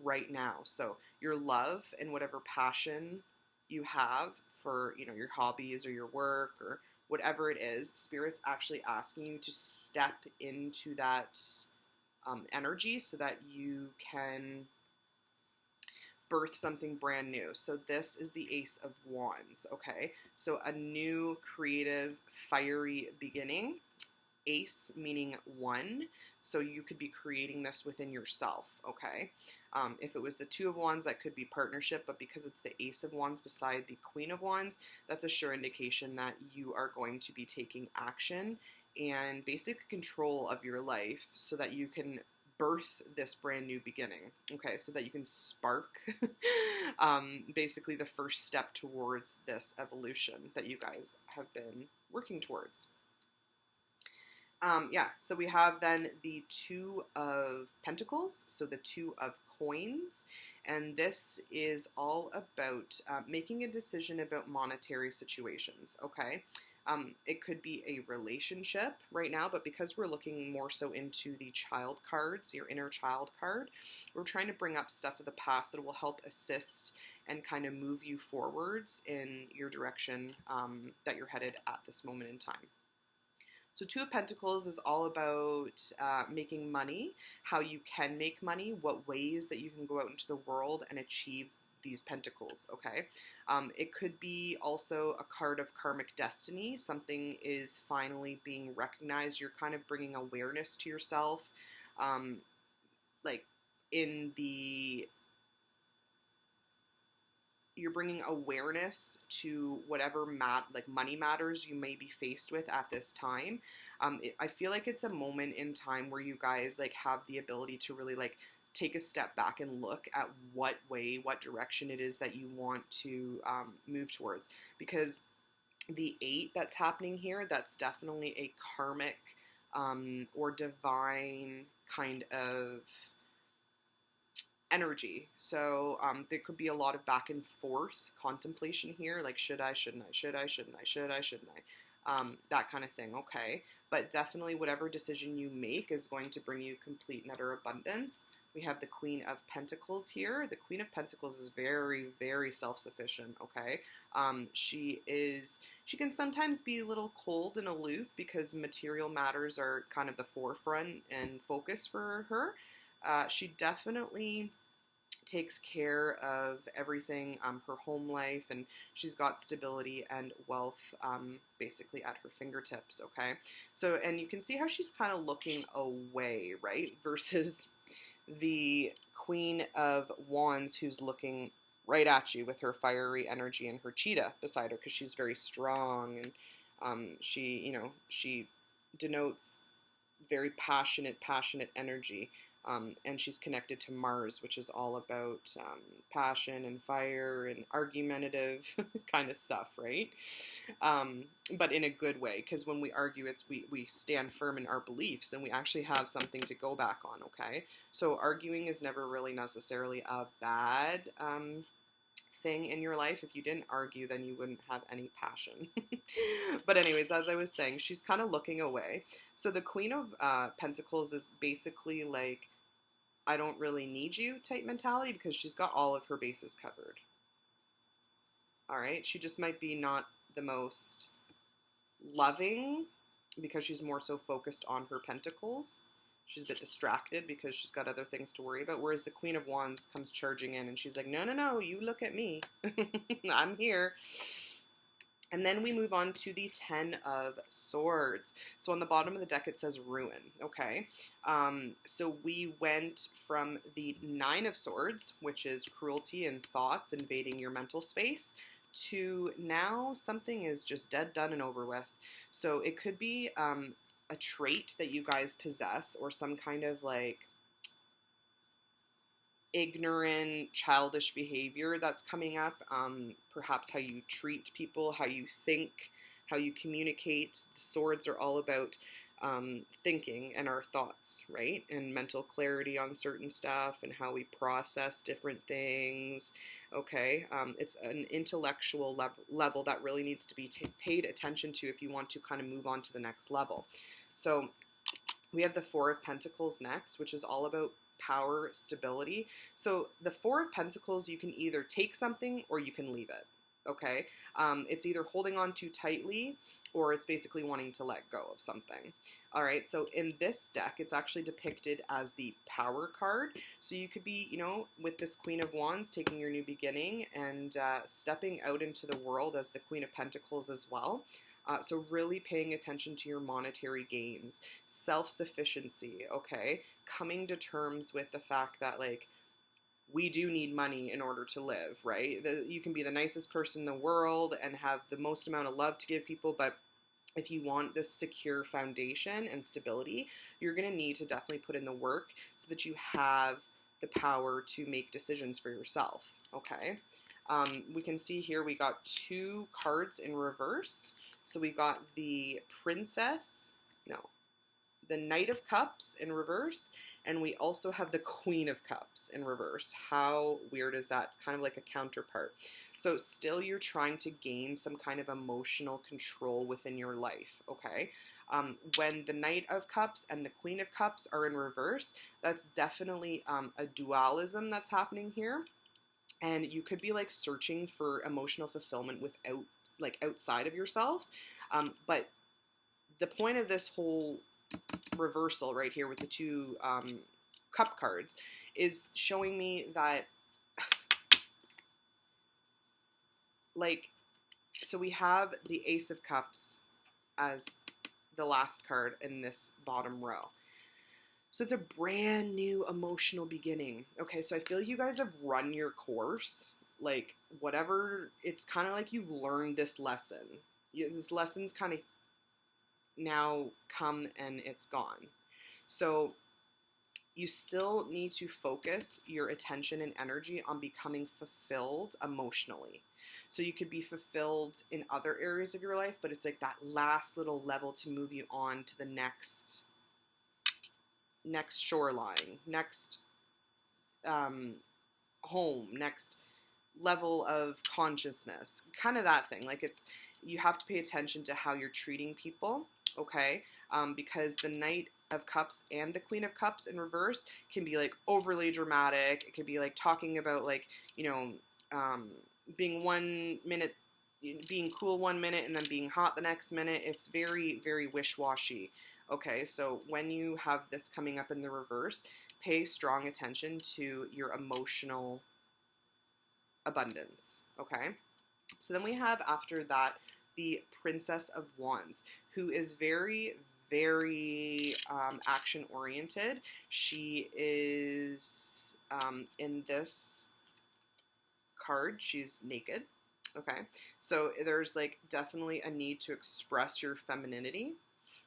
right now. So your love and whatever passion you have for, you know, your hobbies or your work or whatever it is, Spirit's actually asking you to step into that energy so that you can birth something brand new. So this is the Ace of Wands, okay? So a new, creative, fiery beginning. Ace meaning one, so you could be creating this within yourself, okay? If it was the Two of Wands, that could be partnership, but because it's the Ace of Wands beside the Queen of Wands, that's a sure indication that you are going to be taking action and basic control of your life so that you can birth this brand new beginning, okay? So that you can spark basically the first step towards this evolution that you guys have been working towards. Yeah, so we have then the Two of Pentacles, so the Two of Coins, and this is all about making a decision about monetary situations, okay? It could be a relationship right now, but because we're looking more so into the child cards, your inner child card, we're trying to bring up stuff of the past that will help assist and kind of move you forwards in your direction that you're headed at this moment in time. So Two of Pentacles is all about making money, how you can make money, what ways that you can go out into the world and achieve these pentacles, okay? It could be also a card of karmic destiny. Something is finally being recognized. You're kind of bringing awareness to yourself, like in the... You're bringing awareness to whatever money matters you may be faced with at this time. I feel like it's a moment in time where you guys like have the ability to really like take a step back and look at what direction it is that you want to move towards. Because the 8 that's happening here, that's definitely a karmic or divine kind of energy. So there could be a lot of back and forth contemplation here, like should I, shouldn't I, should I, shouldn't I, should I, shouldn't I, that kind of thing, okay? But definitely whatever decision you make is going to bring you complete and utter abundance. We have the Queen of Pentacles here. The Queen of Pentacles is very, very self-sufficient, okay? She can sometimes be a little cold and aloof because material matters are kind of the forefront and focus for her. She definitely takes care of everything, her home life, and she's got stability and wealth basically at her fingertips, okay? So, and you can see how she's kind of looking away, right? Versus the Queen of Wands, who's looking right at you with her fiery energy and her cheetah beside her, because she's very strong, and she denotes very passionate energy. And she's connected to Mars, which is all about passion and fire and argumentative kind of stuff, right? But in a good way, because when we argue, we stand firm in our beliefs and we actually have something to go back on, okay? So arguing is never really necessarily a bad thing in your life. If you didn't argue, then you wouldn't have any passion. But anyways, as I was saying, she's kind of looking away. So the Queen of Pentacles is basically like, I don't really need you type mentality, because she's got all of her bases covered. All right. She just might be not the most loving because she's more so focused on her pentacles. She's a bit distracted because she's got other things to worry about. Whereas the Queen of Wands comes charging in and she's like, no, no, no, you look at me. I'm here. And then we move on to the 10 of Swords. So on the bottom of the deck, it says ruin, okay? So we went from the 9 of Swords, which is cruelty and thoughts invading your mental space, to now something is just dead, done, and over with. So it could be a trait that you guys possess, or some kind of like ignorant, childish behavior that's coming up. Perhaps how you treat people, how you think, how you communicate. The swords are all about thinking and our thoughts, right? And mental clarity on certain stuff and how we process different things, okay? It's an intellectual level that really needs to be paid attention to if you want to kind of move on to the next level. So We have the Four of Pentacles next, which is all about power, stability. So the Four of Pentacles, you can either take something or you can leave it. Okay, it's either holding on too tightly or it's basically wanting to let go of something. All right, so in this deck, it's actually depicted as the Power card. So you could be, you know, with this Queen of Wands, taking your new beginning and stepping out into the world as the Queen of Pentacles as well. So really paying attention to your monetary gains, self-sufficiency, okay? Coming to terms with the fact that, like, we do need money in order to live, right? You can be the nicest person in the world and have the most amount of love to give people, but if you want this secure foundation and stability, you're going to need to definitely put in the work so that you have the power to make decisions for yourself, okay? We can see here we got two cards in reverse. So we got the Princess, no, the Knight of Cups in reverse, and we also have the Queen of Cups in reverse. How weird is that? It's kind of like a counterpart. So still you're trying to gain some kind of emotional control within your life, okay? When the Knight of Cups and the Queen of Cups are in reverse, that's definitely a dualism that's happening here. And you could be like searching for emotional fulfillment without, like, outside of yourself. But the point of this whole reversal right here with the two cup cards is showing me that, like, so we have the Ace of Cups as the last card in this bottom row. So it's a brand new emotional beginning. Okay, so I feel you guys have run your course. Like, whatever, it's kind of like you've learned this lesson. This lesson's kind of now come and it's gone. So you still need to focus your attention and energy on becoming fulfilled emotionally. So you could be fulfilled in other areas of your life, but it's like that last little level to move you on to the next shoreline, next home, next level of consciousness, kind of that thing. Like, it's, you have to pay attention to how you're treating people, okay? Because the Knight of Cups and the Queen of Cups in reverse can be like overly dramatic. It could be like talking about, like, you know, being 1 minute, being cool 1 minute and then being hot the next minute. It's very, very wish-washy. Okay, so when you have this coming up in the reverse, pay strong attention to your emotional abundance, okay? So then we have, after that, the Princess of Wands, who is very, very action-oriented. She is, in this card, she's naked, okay? So there's, like, definitely a need to express your femininity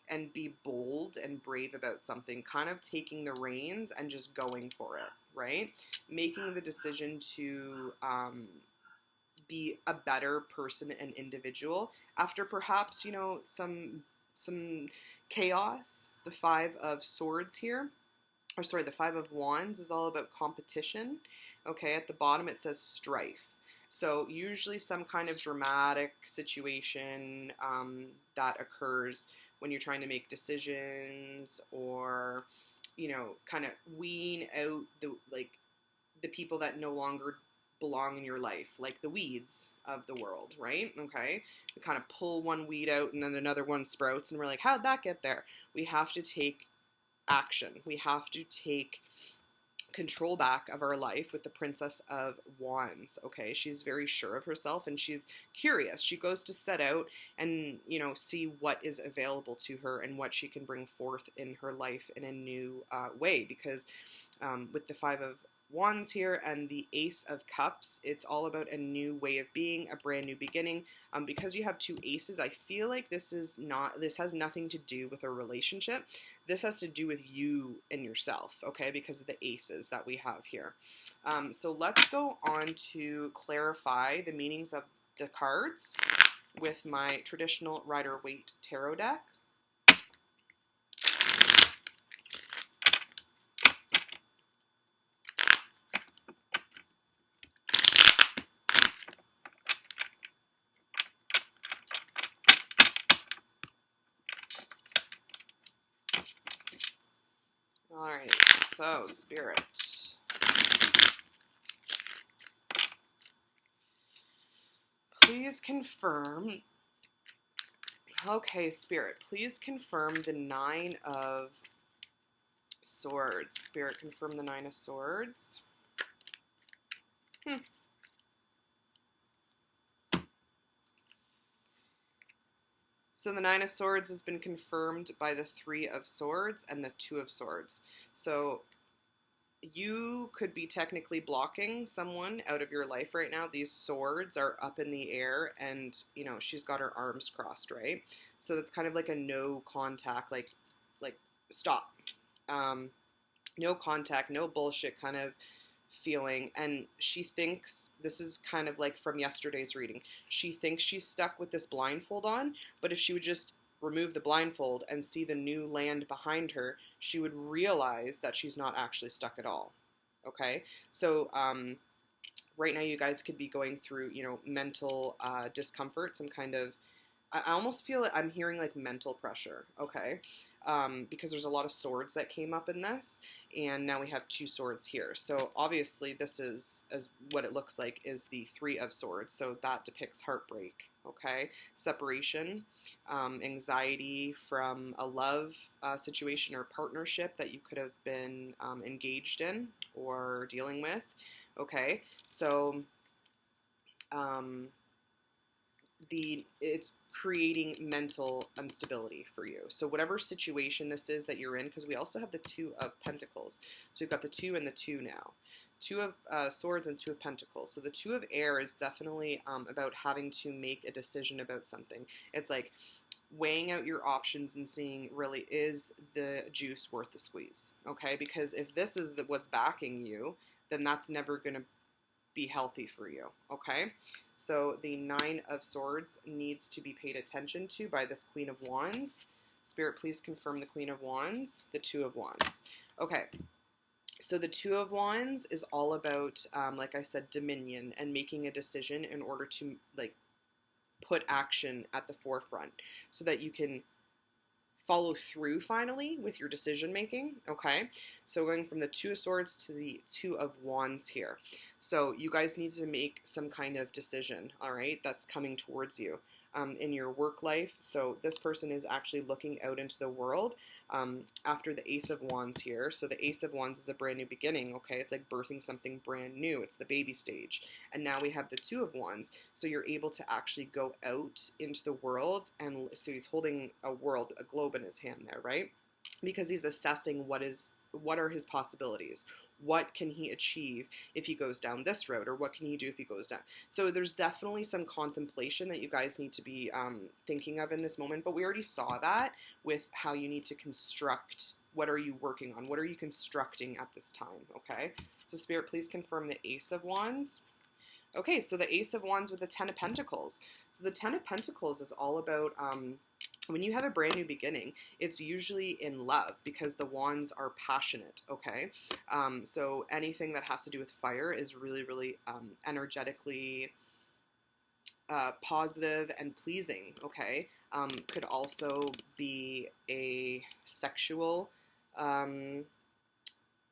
and be bold and brave about something, kind of taking the reins and just going for it, right? Making the decision to be a better person and individual after perhaps, you know, some chaos. The Five of Swords here, or sorry, the Five of Wands is all about competition. Okay, at the bottom it says strife. So usually some kind of dramatic situation that occurs when you're trying to make decisions, or, you know, kind of wean out the people that no longer belong in your life, like the weeds of the world, right? Okay, we kind of pull one weed out and then another one sprouts and we're like, how'd that get there? We have to take action. We have to take control back of our life with the Princess of Wands. Okay, she's very sure of herself and she's curious. She goes to set out and, you know, see what is available to her and what she can bring forth in her life in a new way, because with the Five of Wands here and the Ace of Cups, it's all about a new way of being, a brand new beginning. Because you have two aces, I feel like this has nothing to do with a relationship. This has to do with you and yourself, okay, because of the aces that we have here. So let's go on to clarify the meanings of the cards with my traditional Rider-Waite tarot deck. All right, so Spirit. Please confirm. Okay, Spirit, please confirm the 9 of Swords. Spirit, confirm the 9 of Swords. So the 9 of Swords has been confirmed by the 3 of Swords and the 2 of Swords. So you could be technically blocking someone out of your life right now. These swords are up in the air and, you know, she's got her arms crossed, right? So that's kind of like a no contact, like stop. No contact, no bullshit kind of feeling. And she thinks, this is kind of like from yesterday's reading, she thinks she's stuck with this blindfold on, but if she would just remove the blindfold and see the new land behind her, she would realize that she's not actually stuck at all. Okay? So, right now you guys could be going through, you know, mental discomfort, some kind of, I almost feel I'm hearing like mental pressure, okay? Because there's a lot of swords that came up in this, and now we have 2 swords here. So obviously this is, as what it looks like, is the 3 of Swords. So that depicts heartbreak, okay? Separation, anxiety from a love situation or partnership that you could have been engaged in or dealing with, okay? So it's creating mental instability for you. So whatever situation this is that you're in, because we also have the 2 of Pentacles. So we've got the 2 and the 2 now. 2 of Swords and 2 of Pentacles. So the 2 of Air is definitely about having to make a decision about something. It's like weighing out your options and seeing, really, is the juice worth the squeeze? Okay, because if this is what's backing you, then that's never going to be healthy for you, okay? So the 9 of Swords needs to be paid attention to by this Queen of Wands. Spirit, please confirm the Queen of Wands, the 2 of Wands. Okay, so the 2 of Wands is all about, like I said, dominion and making a decision in order to, like, put action at the forefront so that you can follow through finally with your decision making, okay? So going from the 2 of Swords to the 2 of Wands here. So you guys need to make some kind of decision, all right, that's coming towards you in your work life. So this person is actually looking out into the world after the Ace of Wands here. So the Ace of Wands is a brand new beginning, okay? It's like birthing something brand new. It's the baby stage. And now we have the 2 of Wands. So you're able to actually go out into the world, and so he's holding a world, a globe in his hand there, right? Because he's assessing what are his possibilities. What can he achieve if he goes down this road, or what can he do if he goes down? So there's definitely some contemplation that you guys need to be thinking of in this moment, but we already saw that with how you need to construct. What are you working on? What are you constructing at this time, okay? So Spirit, please confirm the Ace of Wands. Okay, so the Ace of Wands with the 10 of Pentacles. So the 10 of Pentacles is all about when you have a brand new beginning, it's usually in love because the wands are passionate, okay? So anything that has to do with fire is really, really energetically positive and pleasing, okay? Could also be a sexual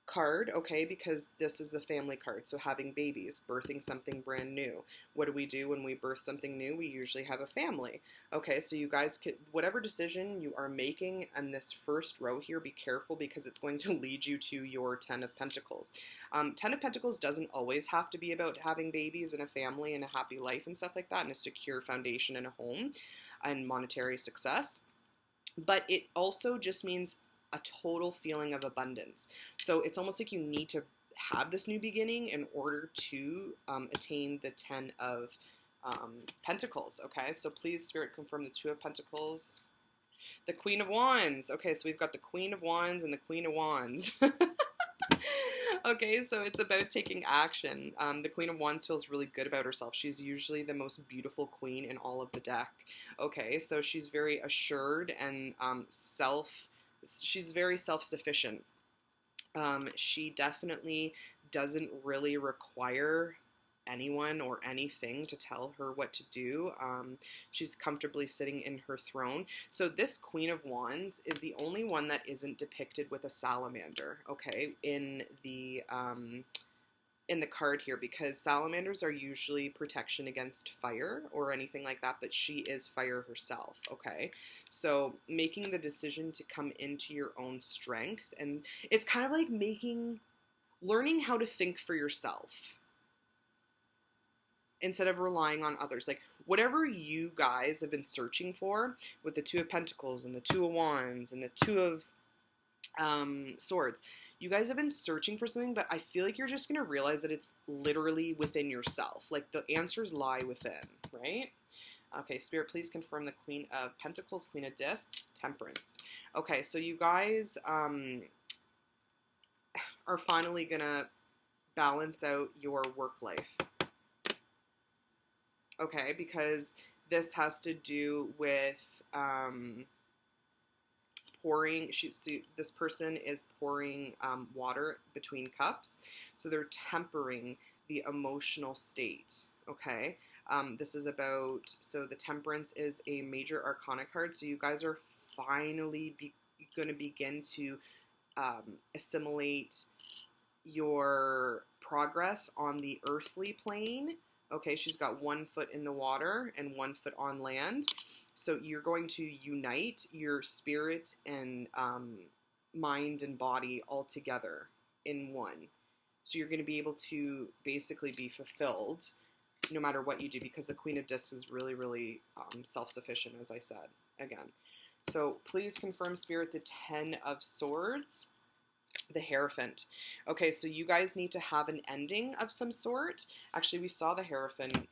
card, okay, because this is the family card. So having babies, birthing something brand new. What do we do when we birth something new? We usually have a family. Okay, so you guys could, whatever decision you are making on this first row here, be careful because it's going to lead you to your 10 of Pentacles. 10 of Pentacles doesn't always have to be about having babies and a family and a happy life and stuff like that, and a secure foundation and a home and monetary success. But it also just means a total feeling of abundance. So it's almost like you need to have this new beginning in order to attain the 10 of Pentacles, okay? So please, Spirit, confirm the 2 of Pentacles. The Queen of Wands. Okay, so we've got the Queen of Wands and the Queen of Wands. Okay, so it's about taking action. The Queen of Wands feels really good about herself. She's usually the most beautiful queen in all of the deck. Okay, so she's very assured and she's very self-sufficient. She definitely doesn't really require anyone or anything to tell her what to do. She's comfortably sitting in her throne. So this Queen of Wands is the only one that isn't depicted with a salamander, okay, in the card here, because salamanders are usually protection against fire or anything like that, but she is fire herself, okay? So making the decision to come into your own strength, and it's kind of like learning how to think for yourself instead of relying on others. Like, whatever you guys have been searching for with the Two of Pentacles and the Two of Wands and the Two of Swords, you guys have been searching for something, but I feel like you're just going to realize that it's literally within yourself. Like, the answers lie within, right? Okay, Spirit, please confirm the Queen of Pentacles, Queen of Discs, Temperance. Okay, so you guys are finally going to balance out your work life. Okay, because this has to do with this person is pouring water between cups, so they're tempering the emotional state, okay? This is about, so the Temperance is a major arcana card, so you guys are finally going to begin to assimilate your progress on the earthly plane. Okay, she's got 1 foot in the water and 1 foot on land. So you're going to unite your spirit and mind and body all together in one. So you're going to be able to basically be fulfilled no matter what you do, because the Queen of Discs is really, really self-sufficient, as I said, again. So please confirm, Spirit, the 10 of Swords, the Hierophant. Okay, so you guys need to have an ending of some sort. Actually, we saw the Hierophant.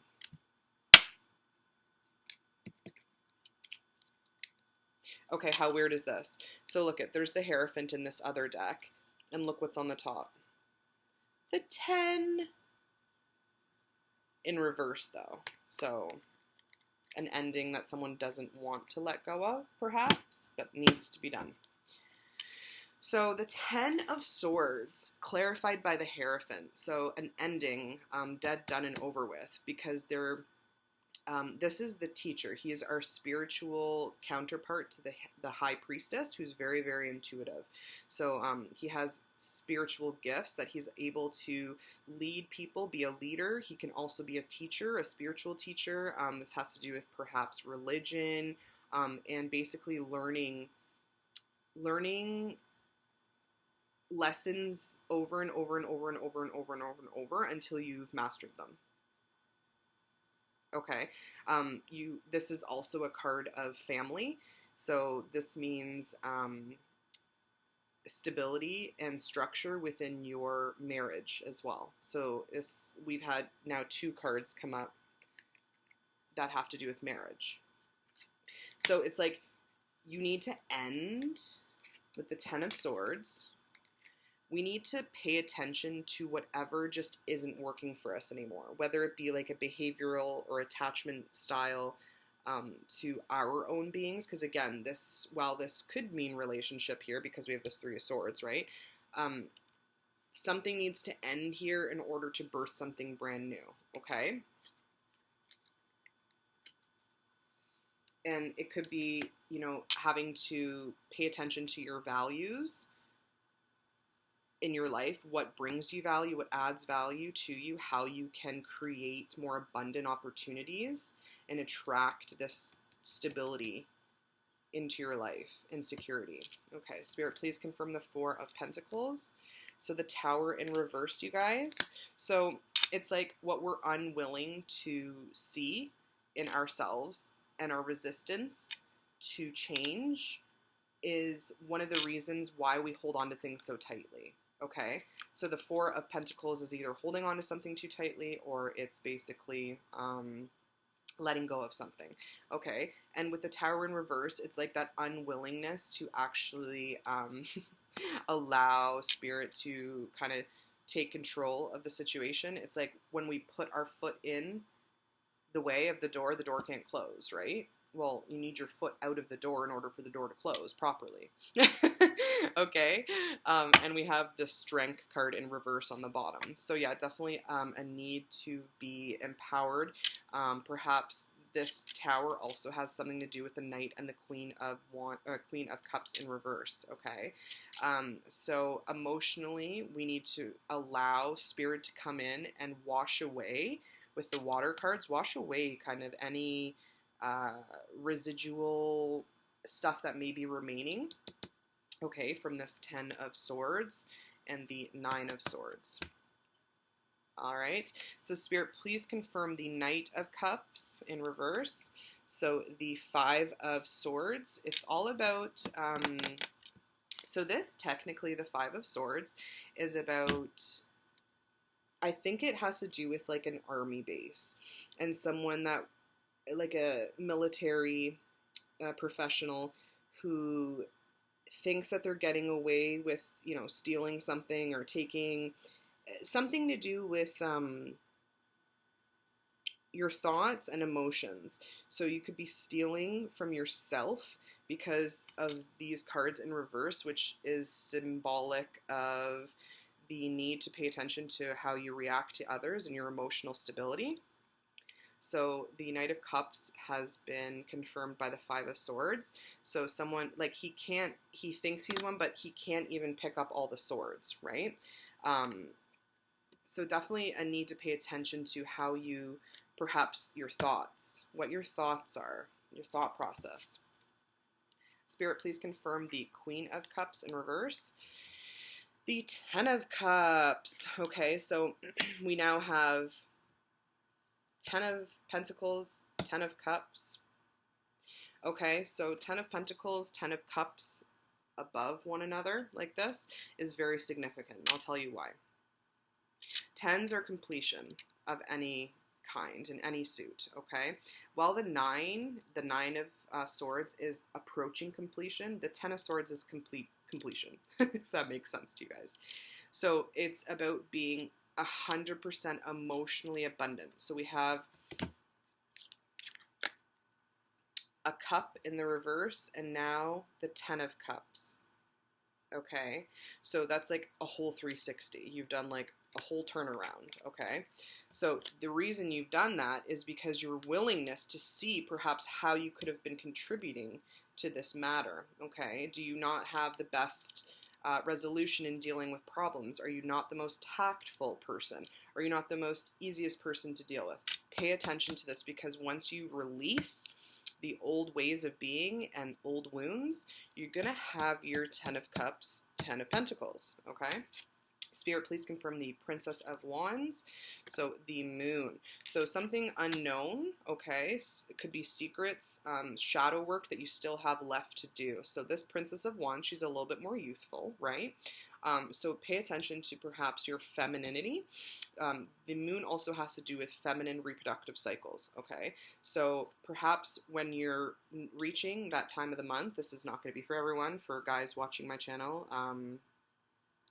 Okay, how weird is this? So look there's the Hierophant in this other deck, and look what's on the top. The 10 in reverse, though. So an ending that someone doesn't want to let go of, perhaps, but needs to be done. So the 10 of Swords, clarified by the Hierophant. So an ending, dead, done, and over with, because this is the teacher. He is our spiritual counterpart to the High Priestess, who's very, very intuitive. So he has spiritual gifts that he's able to lead people, be a leader. He can also be a teacher, a spiritual teacher. This has to do with perhaps religion, and basically learning lessons over and over and over and over and over and over and over until you've mastered them. Okay, this is also a card of family, so this means stability and structure within your marriage as well. So we've had now 2 cards come up that have to do with marriage. So it's like you need to end with the 10 of Swords. We need to pay attention to whatever just isn't working for us anymore, whether it be like a behavioral or attachment style to our own beings. Because again, while this could mean relationship here, because we have this 3 of Swords, right? Something needs to end here in order to birth something brand new, okay? And it could be, having to pay attention to your values in your life, what brings you value, what adds value to you, how you can create more abundant opportunities and attract this stability into your life and security. Okay, Spirit, please confirm the 4 of Pentacles. So the Tower in reverse, you guys. So it's like what we're unwilling to see in ourselves and our resistance to change is one of the reasons why we hold on to things so tightly. Okay, so the 4 of Pentacles is either holding on to something too tightly, or it's basically letting go of something. Okay, and with the Tower in reverse, it's like that unwillingness to actually allow Spirit to kind of take control of the situation. It's like when we put our foot in the way of the door can't close, right? Well, you need your foot out of the door in order for the door to close properly. Okay, and we have the Strength card in reverse on the bottom. So yeah, definitely a need to be empowered. Perhaps this Tower also has something to do with the Knight and the Queen of Cups in reverse. Okay, so emotionally, we need to allow Spirit to come in and wash away with the Water cards. Wash away kind of any residual stuff that may be remaining, okay, from this 10 of Swords and the 9 of Swords. All right, so Spirit, please confirm the Knight of Cups in reverse. So the 5 of Swords, it's all about, so this technically, the 5 of Swords is about, I think it has to do with like an army base and someone that, like a military professional who thinks that they're getting away with, you know, stealing something or taking something to do with your thoughts and emotions. So you could be stealing from yourself because of these cards in reverse, which is symbolic of the need to pay attention to how you react to others and your emotional stability. So the Knight of Cups has been confirmed by the 5 of Swords. So someone, like, he thinks he's one, but he can't even pick up all the swords, right? So definitely a need to pay attention to how you, perhaps your thoughts, what your thoughts are, your thought process. Spirit, please confirm the Queen of Cups in reverse. The 10 of Cups. Okay, so we now have 10 of Pentacles, 10 of Cups. Okay, so 10 of Pentacles, 10 of Cups above one another like this is very significant. I'll tell you why. 10s are completion of any kind in any suit, okay? While the 9 of Swords is approaching completion, the 10 of Swords is completion, if that makes sense to you guys. So it's about being 100% emotionally abundant. So we have a cup in the reverse and now the 10 of Cups. Okay, so that's like a whole 360. You've done like a whole turnaround, okay? So the reason you've done that is because your willingness to see perhaps how you could have been contributing to this matter, okay? Do you not have the best resolution in dealing with problems? Are you not the most tactful person? Are you not the most easiest person to deal with? Pay attention to this, because once you release the old ways of being and old wounds, you're going to have your 10 of Cups, 10 of Pentacles, okay? Spirit, please confirm the Princess of Wands. So the Moon. So something unknown, okay? It could be secrets, shadow work that you still have left to do. So this Princess of Wands, she's a little bit more youthful, right? So pay attention to perhaps your femininity. The Moon also has to do with feminine reproductive cycles, okay? So perhaps when you're reaching that time of the month, this is not going to be for everyone, for guys watching my channel,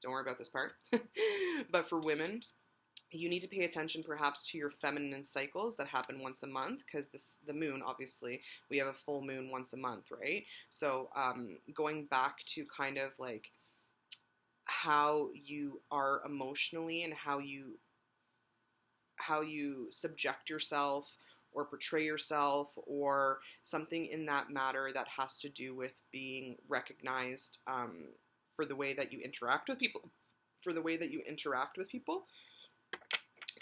don't worry about this part, but for women, you need to pay attention perhaps to your feminine cycles that happen once a month, because the moon, obviously, we have a full moon once a month, right? So going back to kind of like how you are emotionally and how you subject yourself or portray yourself, or something in that matter that has to do with being recognized for the way that you interact with people,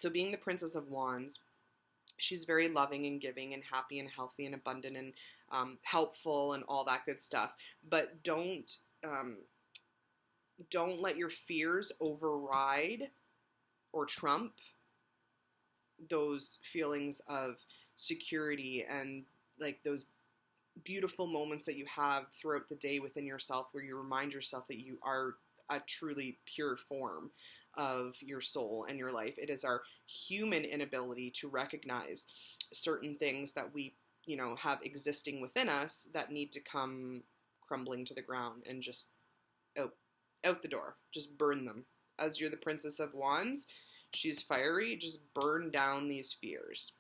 So being the Princess of Wands, she's very loving and giving and happy and healthy and abundant and helpful and all that good stuff. But don't let your fears override or trump those feelings of security and like those beautiful moments that you have throughout the day within yourself, where you remind yourself that you are a truly pure form of your soul and your life. It is our human inability to recognize certain things that we, have existing within us that need to come crumbling to the ground and just out the door. Just burn them. As you're the Princess of Wands, she's fiery, just burn down these fears.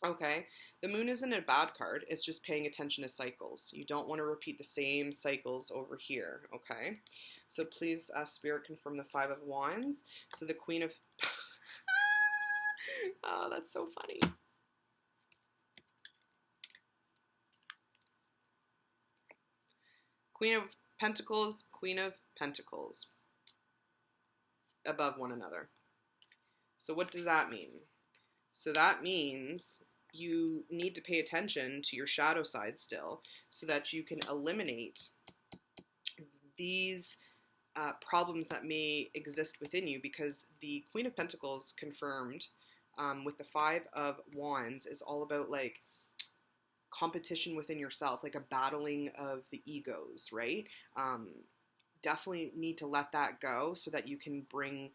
Okay, the moon isn't a bad card. It's just paying attention to cycles. You don't want to repeat the same cycles over here, okay? So please, Spirit, confirm the Five of Wands. So the Queen of... Oh, that's so funny. Queen of Pentacles, Queen of Pentacles. Above one another. So what does that mean? So that means you need to pay attention to your shadow side still so that you can eliminate these problems that may exist within you, because the Queen of Pentacles confirmed with the Five of Wands is all about like competition within yourself, like a battling of the egos, right? Definitely need to let that go so that you can bring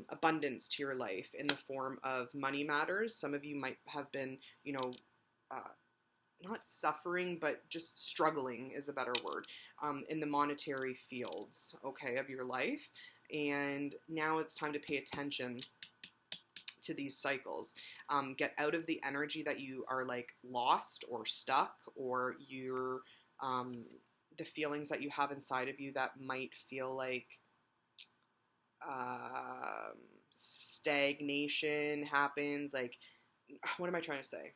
abundance to your life in the form of money matters. Some of you might have been, you know, not suffering, but just struggling is a better word, in the monetary fields, okay, of your life. And now it's time to pay attention to these cycles. Get out of the energy that you are like lost or stuck, or you're, the feelings that you have inside of you that might feel like stagnation happens. Like, what am I trying to say?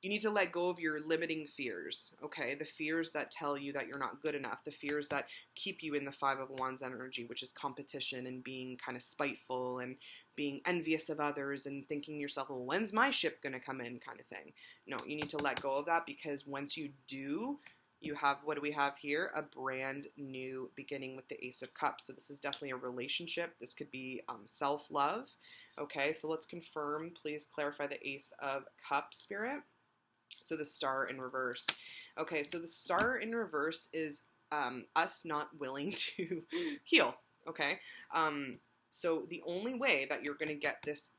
You need to let go of your limiting fears, okay? The fears that tell you that you're not good enough, the fears that keep you in the Five of Wands energy, which is competition and being kind of spiteful and being envious of others and thinking to yourself, well, when's my ship going to come in, kind of thing. No, you need to let go of that, because once you do, you have, what do we have here? A brand new beginning with the Ace of Cups. So this is definitely a relationship. This could be self-love. Okay, so let's confirm. Please clarify the Ace of Cups, Spirit. So the Star in reverse. Okay, so the Star in reverse is us not willing to heal, okay? So the only way that you're going to get this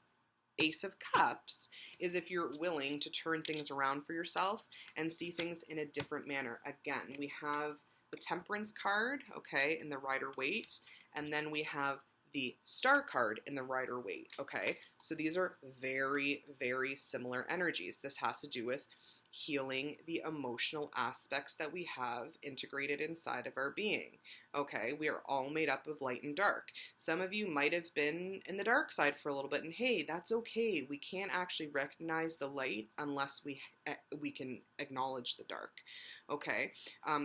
Ace of Cups is if you're willing to turn things around for yourself and see things in a different manner. Again, we have the Temperance card, okay, in the Rider-Waite, and then we have the Star card in the Rider-Waite, okay? So these are very, very similar energies. This has to do with healing the emotional aspects that we have integrated inside of our being, okay? We are all made up of light and dark. Some of you might have been in the dark side for a little bit, and hey, that's okay. We can't actually recognize the light unless we can acknowledge the dark, okay?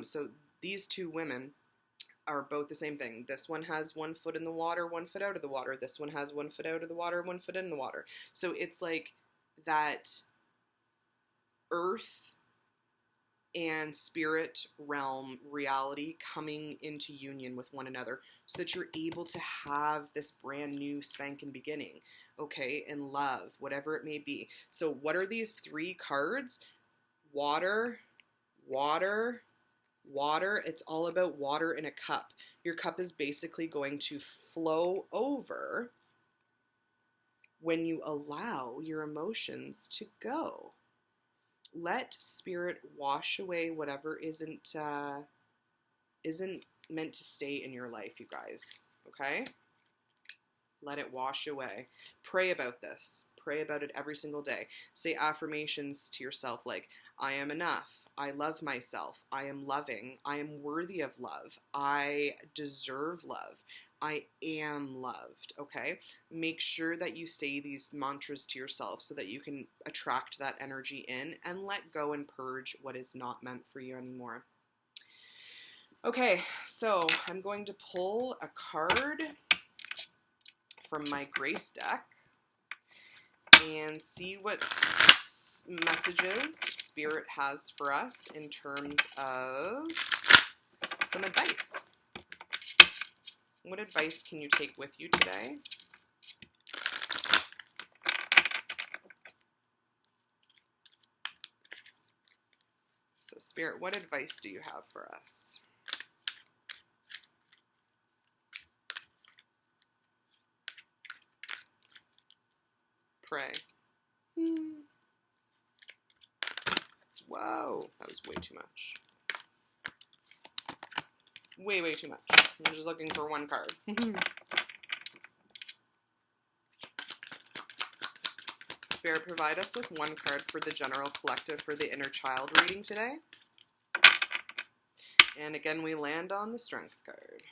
So these two women are both the same thing. This one has 1 foot in the water, 1 foot out of the water. This one has 1 foot out of the water, 1 foot in the water. So it's like that earth and spirit realm reality coming into union with one another so that you're able to have this brand new spanking beginning, okay, in love, whatever it may be. So what are these three cards? Water, water, water. It's all about water in a cup. Your cup is basically going to flow over when you allow your emotions to go. Let spirit wash away whatever isn't meant to stay in your life, you guys, okay? Let it wash away. Pray about this. Pray about it every single day. Say affirmations to yourself like, I am enough. I love myself. I am loving. I am worthy of love. I deserve love. I am loved, okay? Make sure that you say these mantras to yourself so that you can attract that energy in and let go and purge what is not meant for you anymore. Okay, so I'm going to pull a card from my Grace deck and see what messages Spirit has for us in terms of some advice. What advice can you take with you today? So Spirit, what advice do you have for us? Pray. Whoa, that was way too much. Way, way too much. I'm just looking for one card. Spirit, provide us with one card for the general collective for the inner child reading today. And again, we land on the Strength card,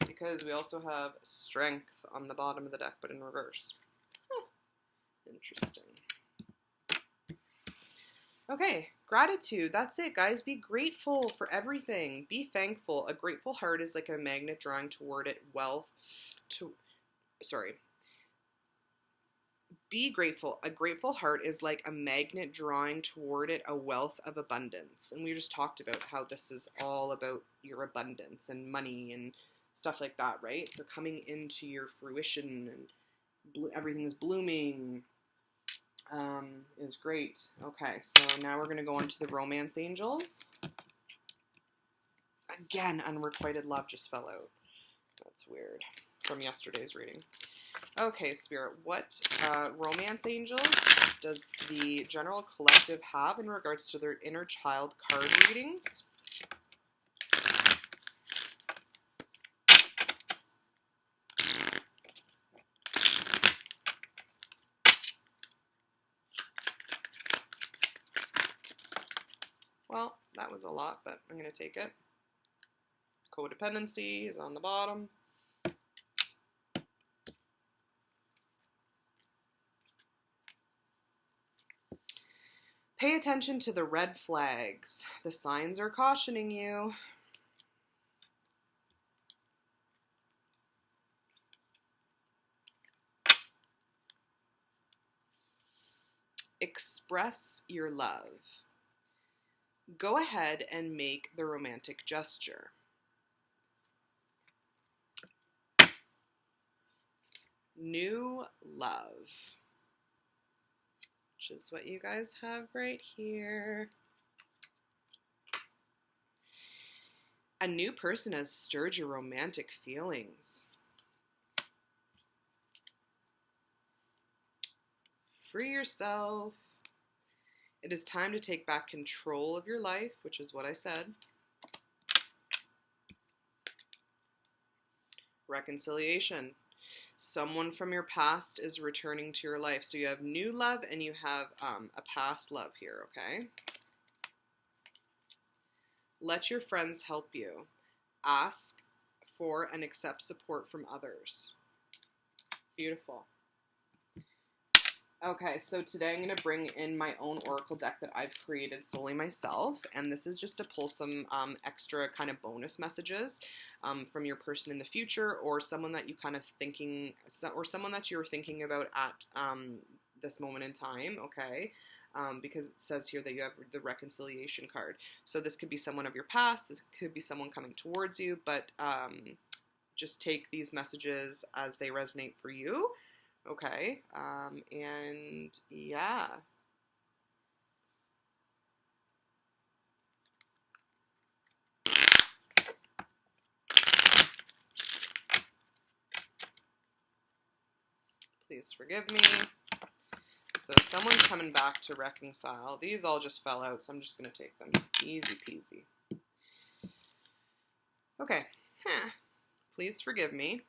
because we also have Strength on the bottom of the deck, but in reverse. Huh. Interesting. Okay, gratitude. That's it, guys. Be grateful for everything. Be thankful. A grateful heart is like a magnet drawing toward it wealth. Be grateful. A grateful heart is like a magnet drawing toward it a wealth of abundance. And we just talked about how this is all about your abundance and money and stuff like that, right? So coming into your fruition and everything is blooming is great. Okay, so now we're going to go on to the romance angels. Again, unrequited love just fell out. That's weird. From yesterday's reading. Okay, Spirit, what romance angels does the general collective have in regards to their inner child card readings? Well, that was a lot, but I'm going to take it. Codependency is on the bottom. Pay attention to the red flags. The signs are cautioning you. Express your love. Go ahead and make the romantic gesture. New love, which is what you guys have right here. A new person has stirred your romantic feelings. Free yourself. It is time to take back control of your life, which is what I said. Reconciliation. Someone from your past is returning to your life. So you have new love and you have a past love here, okay? Let your friends help you. Ask for and accept support from others. Beautiful. Okay, so today I'm going to bring in my own oracle deck that I've created solely myself, and this is just to pull some extra kind of bonus messages from your person in the future, or someone that you kind of thinking, or someone that you're thinking about at this moment in time, okay? Because it says here that you have the reconciliation card. So this could be someone of your past, this could be someone coming towards you, but just take these messages as they resonate for you. Okay, and yeah. Please forgive me. So someone's coming back to reconcile. These all just fell out, so I'm just going to take them. Easy peasy. Okay. Please forgive me.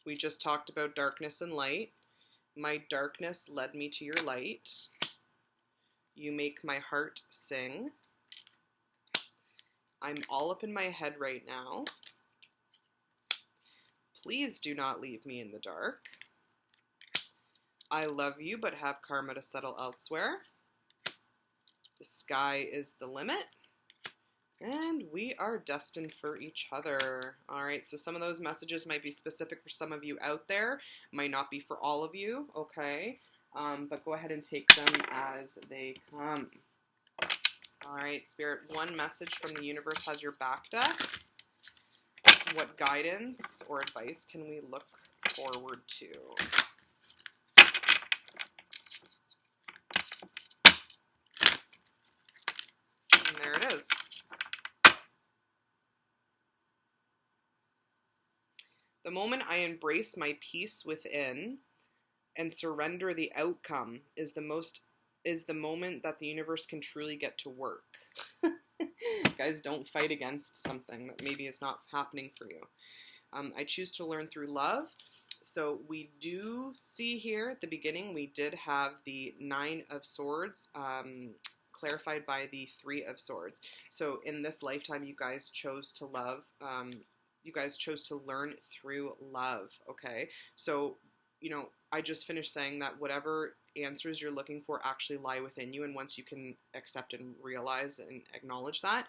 We just talked about darkness and light. My darkness led me to your light. You make my heart sing. I'm all up in my head right now. Please do not leave me in the dark. I love you, but have karma to settle elsewhere. The sky is the limit. And we are destined for each other. All right, so some of those messages might be specific for some of you out there, might not be for all of you, okay? But go ahead and take them as they come. All right, Spirit, one message from the universe has your back deck. What guidance or advice can we look forward to? And there it is. The moment I embrace my peace within and surrender the outcome is the moment that the universe can truly get to work. Guys, don't fight against something that maybe is not happening for you. I choose to learn through love. So we do see here at the beginning, we did have the Nine of Swords, clarified by the Three of Swords. So in this lifetime, you guys chose to love, you guys chose to learn through love, okay? So, you know, I just finished saying that whatever answers you're looking for actually lie within you, and once you can accept and realize and acknowledge that,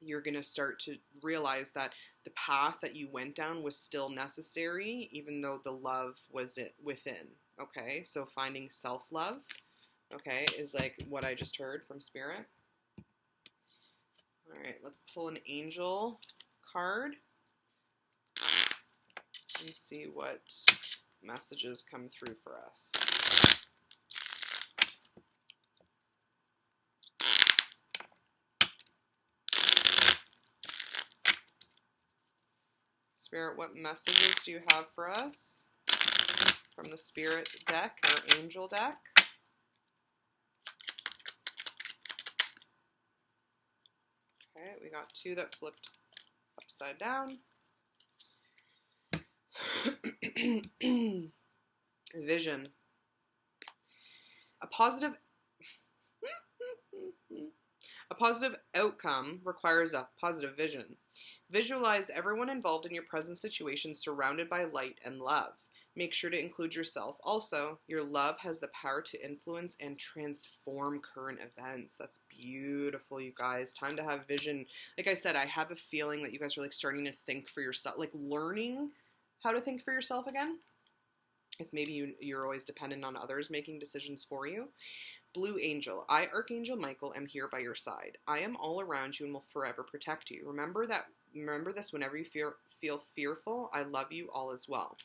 you're going to start to realize that the path that you went down was still necessary, even though the love was within, okay? So finding self-love, okay, is like what I just heard from Spirit. All right, let's pull an angel card and see what messages come through for us. Spirit, what messages do you have for us from the Spirit deck or angel deck? Okay, we got two that flipped upside down. Vision. A positive outcome requires a positive vision. Visualize everyone involved in your present situation surrounded by light and love. Make sure to include yourself. Also, your love has the power to influence and transform current events. That's beautiful, you guys. Time to have vision. Like I said, I have a feeling that you guys are like starting to think for yourself, like learning how to think for yourself again. If maybe you're always dependent on others making decisions for you. Blue Angel, I, Archangel Michael, am here by your side. I am all around you and will forever protect you. Remember this whenever you feel fearful. I love you all as well.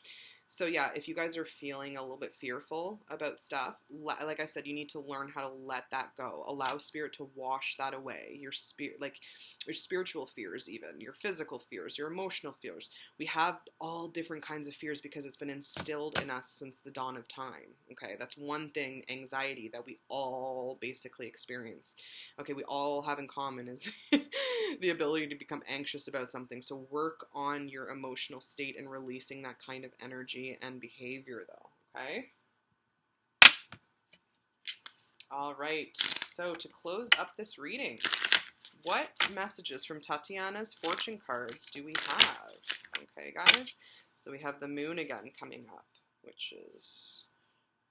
So yeah, if you guys are feeling a little bit fearful about stuff, like I said, you need to learn how to let that go. Allow Spirit to wash that away. Your spirit, like your spiritual fears, even your physical fears, your emotional fears. We have all different kinds of fears because it's been instilled in us since the dawn of time. Okay, that's one thing, anxiety, that we all basically experience. Okay, we all have in common is the ability to become anxious about something. So work on your emotional state and releasing that kind of energy and behavior, though, okay? All right, so to close up this reading, what messages from Tatiana's fortune cards do we have? Okay, guys, so we have the moon again coming up, which is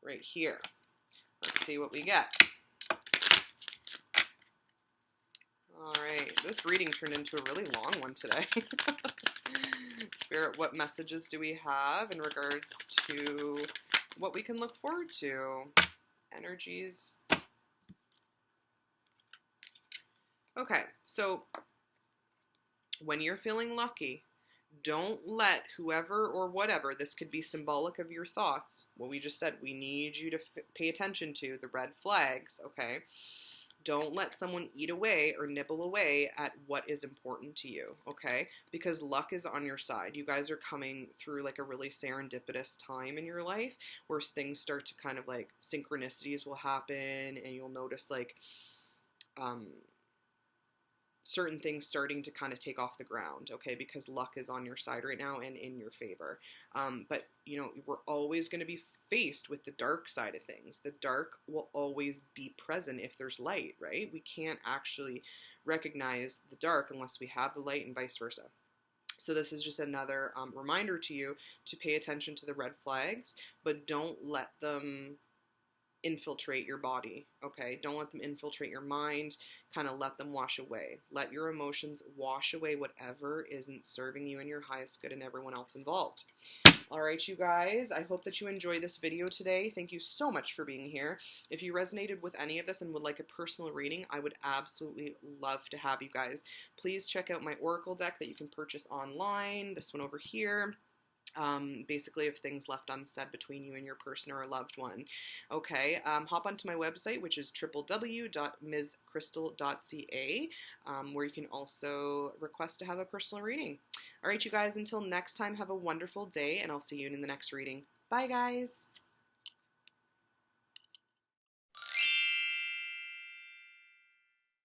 right here. Let's see what we get. All right, this reading turned into a really long one today. Spirit, what messages do we have in regards to what we can look forward to? Energies. Okay, so when you're feeling lucky, don't let whoever or whatever, this could be symbolic of your thoughts, what we just said, we need you to pay attention to the red flags, okay? Don't let someone eat away or nibble away at what is important to you, okay? Because luck is on your side. You guys are coming through like a really serendipitous time in your life where things start to kind of like synchronicities will happen and you'll notice like certain things starting to kind of take off the ground, okay? Because luck is on your side right now and in your favor. But, you know, we're always going to be faced with the dark side of things. The dark will always be present if there's light, right? We can't actually recognize the dark unless we have the light and vice versa. So this is just another reminder to you to pay attention to the red flags, but don't let them infiltrate your body, okay? Don't let them infiltrate your mind. Kind of let them wash away. Let your emotions wash away whatever isn't serving you and your highest good and everyone else involved. All right, you guys, I hope that you enjoyed this video today. Thank you so much for being here. If you resonated with any of this and would like a personal reading, I would absolutely love to have you guys. Please check out my Oracle deck that you can purchase online. This one over here. Basically of things left unsaid between you and your person or a loved one. Okay, hop onto my website, which is www.mscrystal.ca, where you can also request to have a personal reading. All right, you guys, until next time, have a wonderful day, and I'll see you in the next reading. Bye, guys.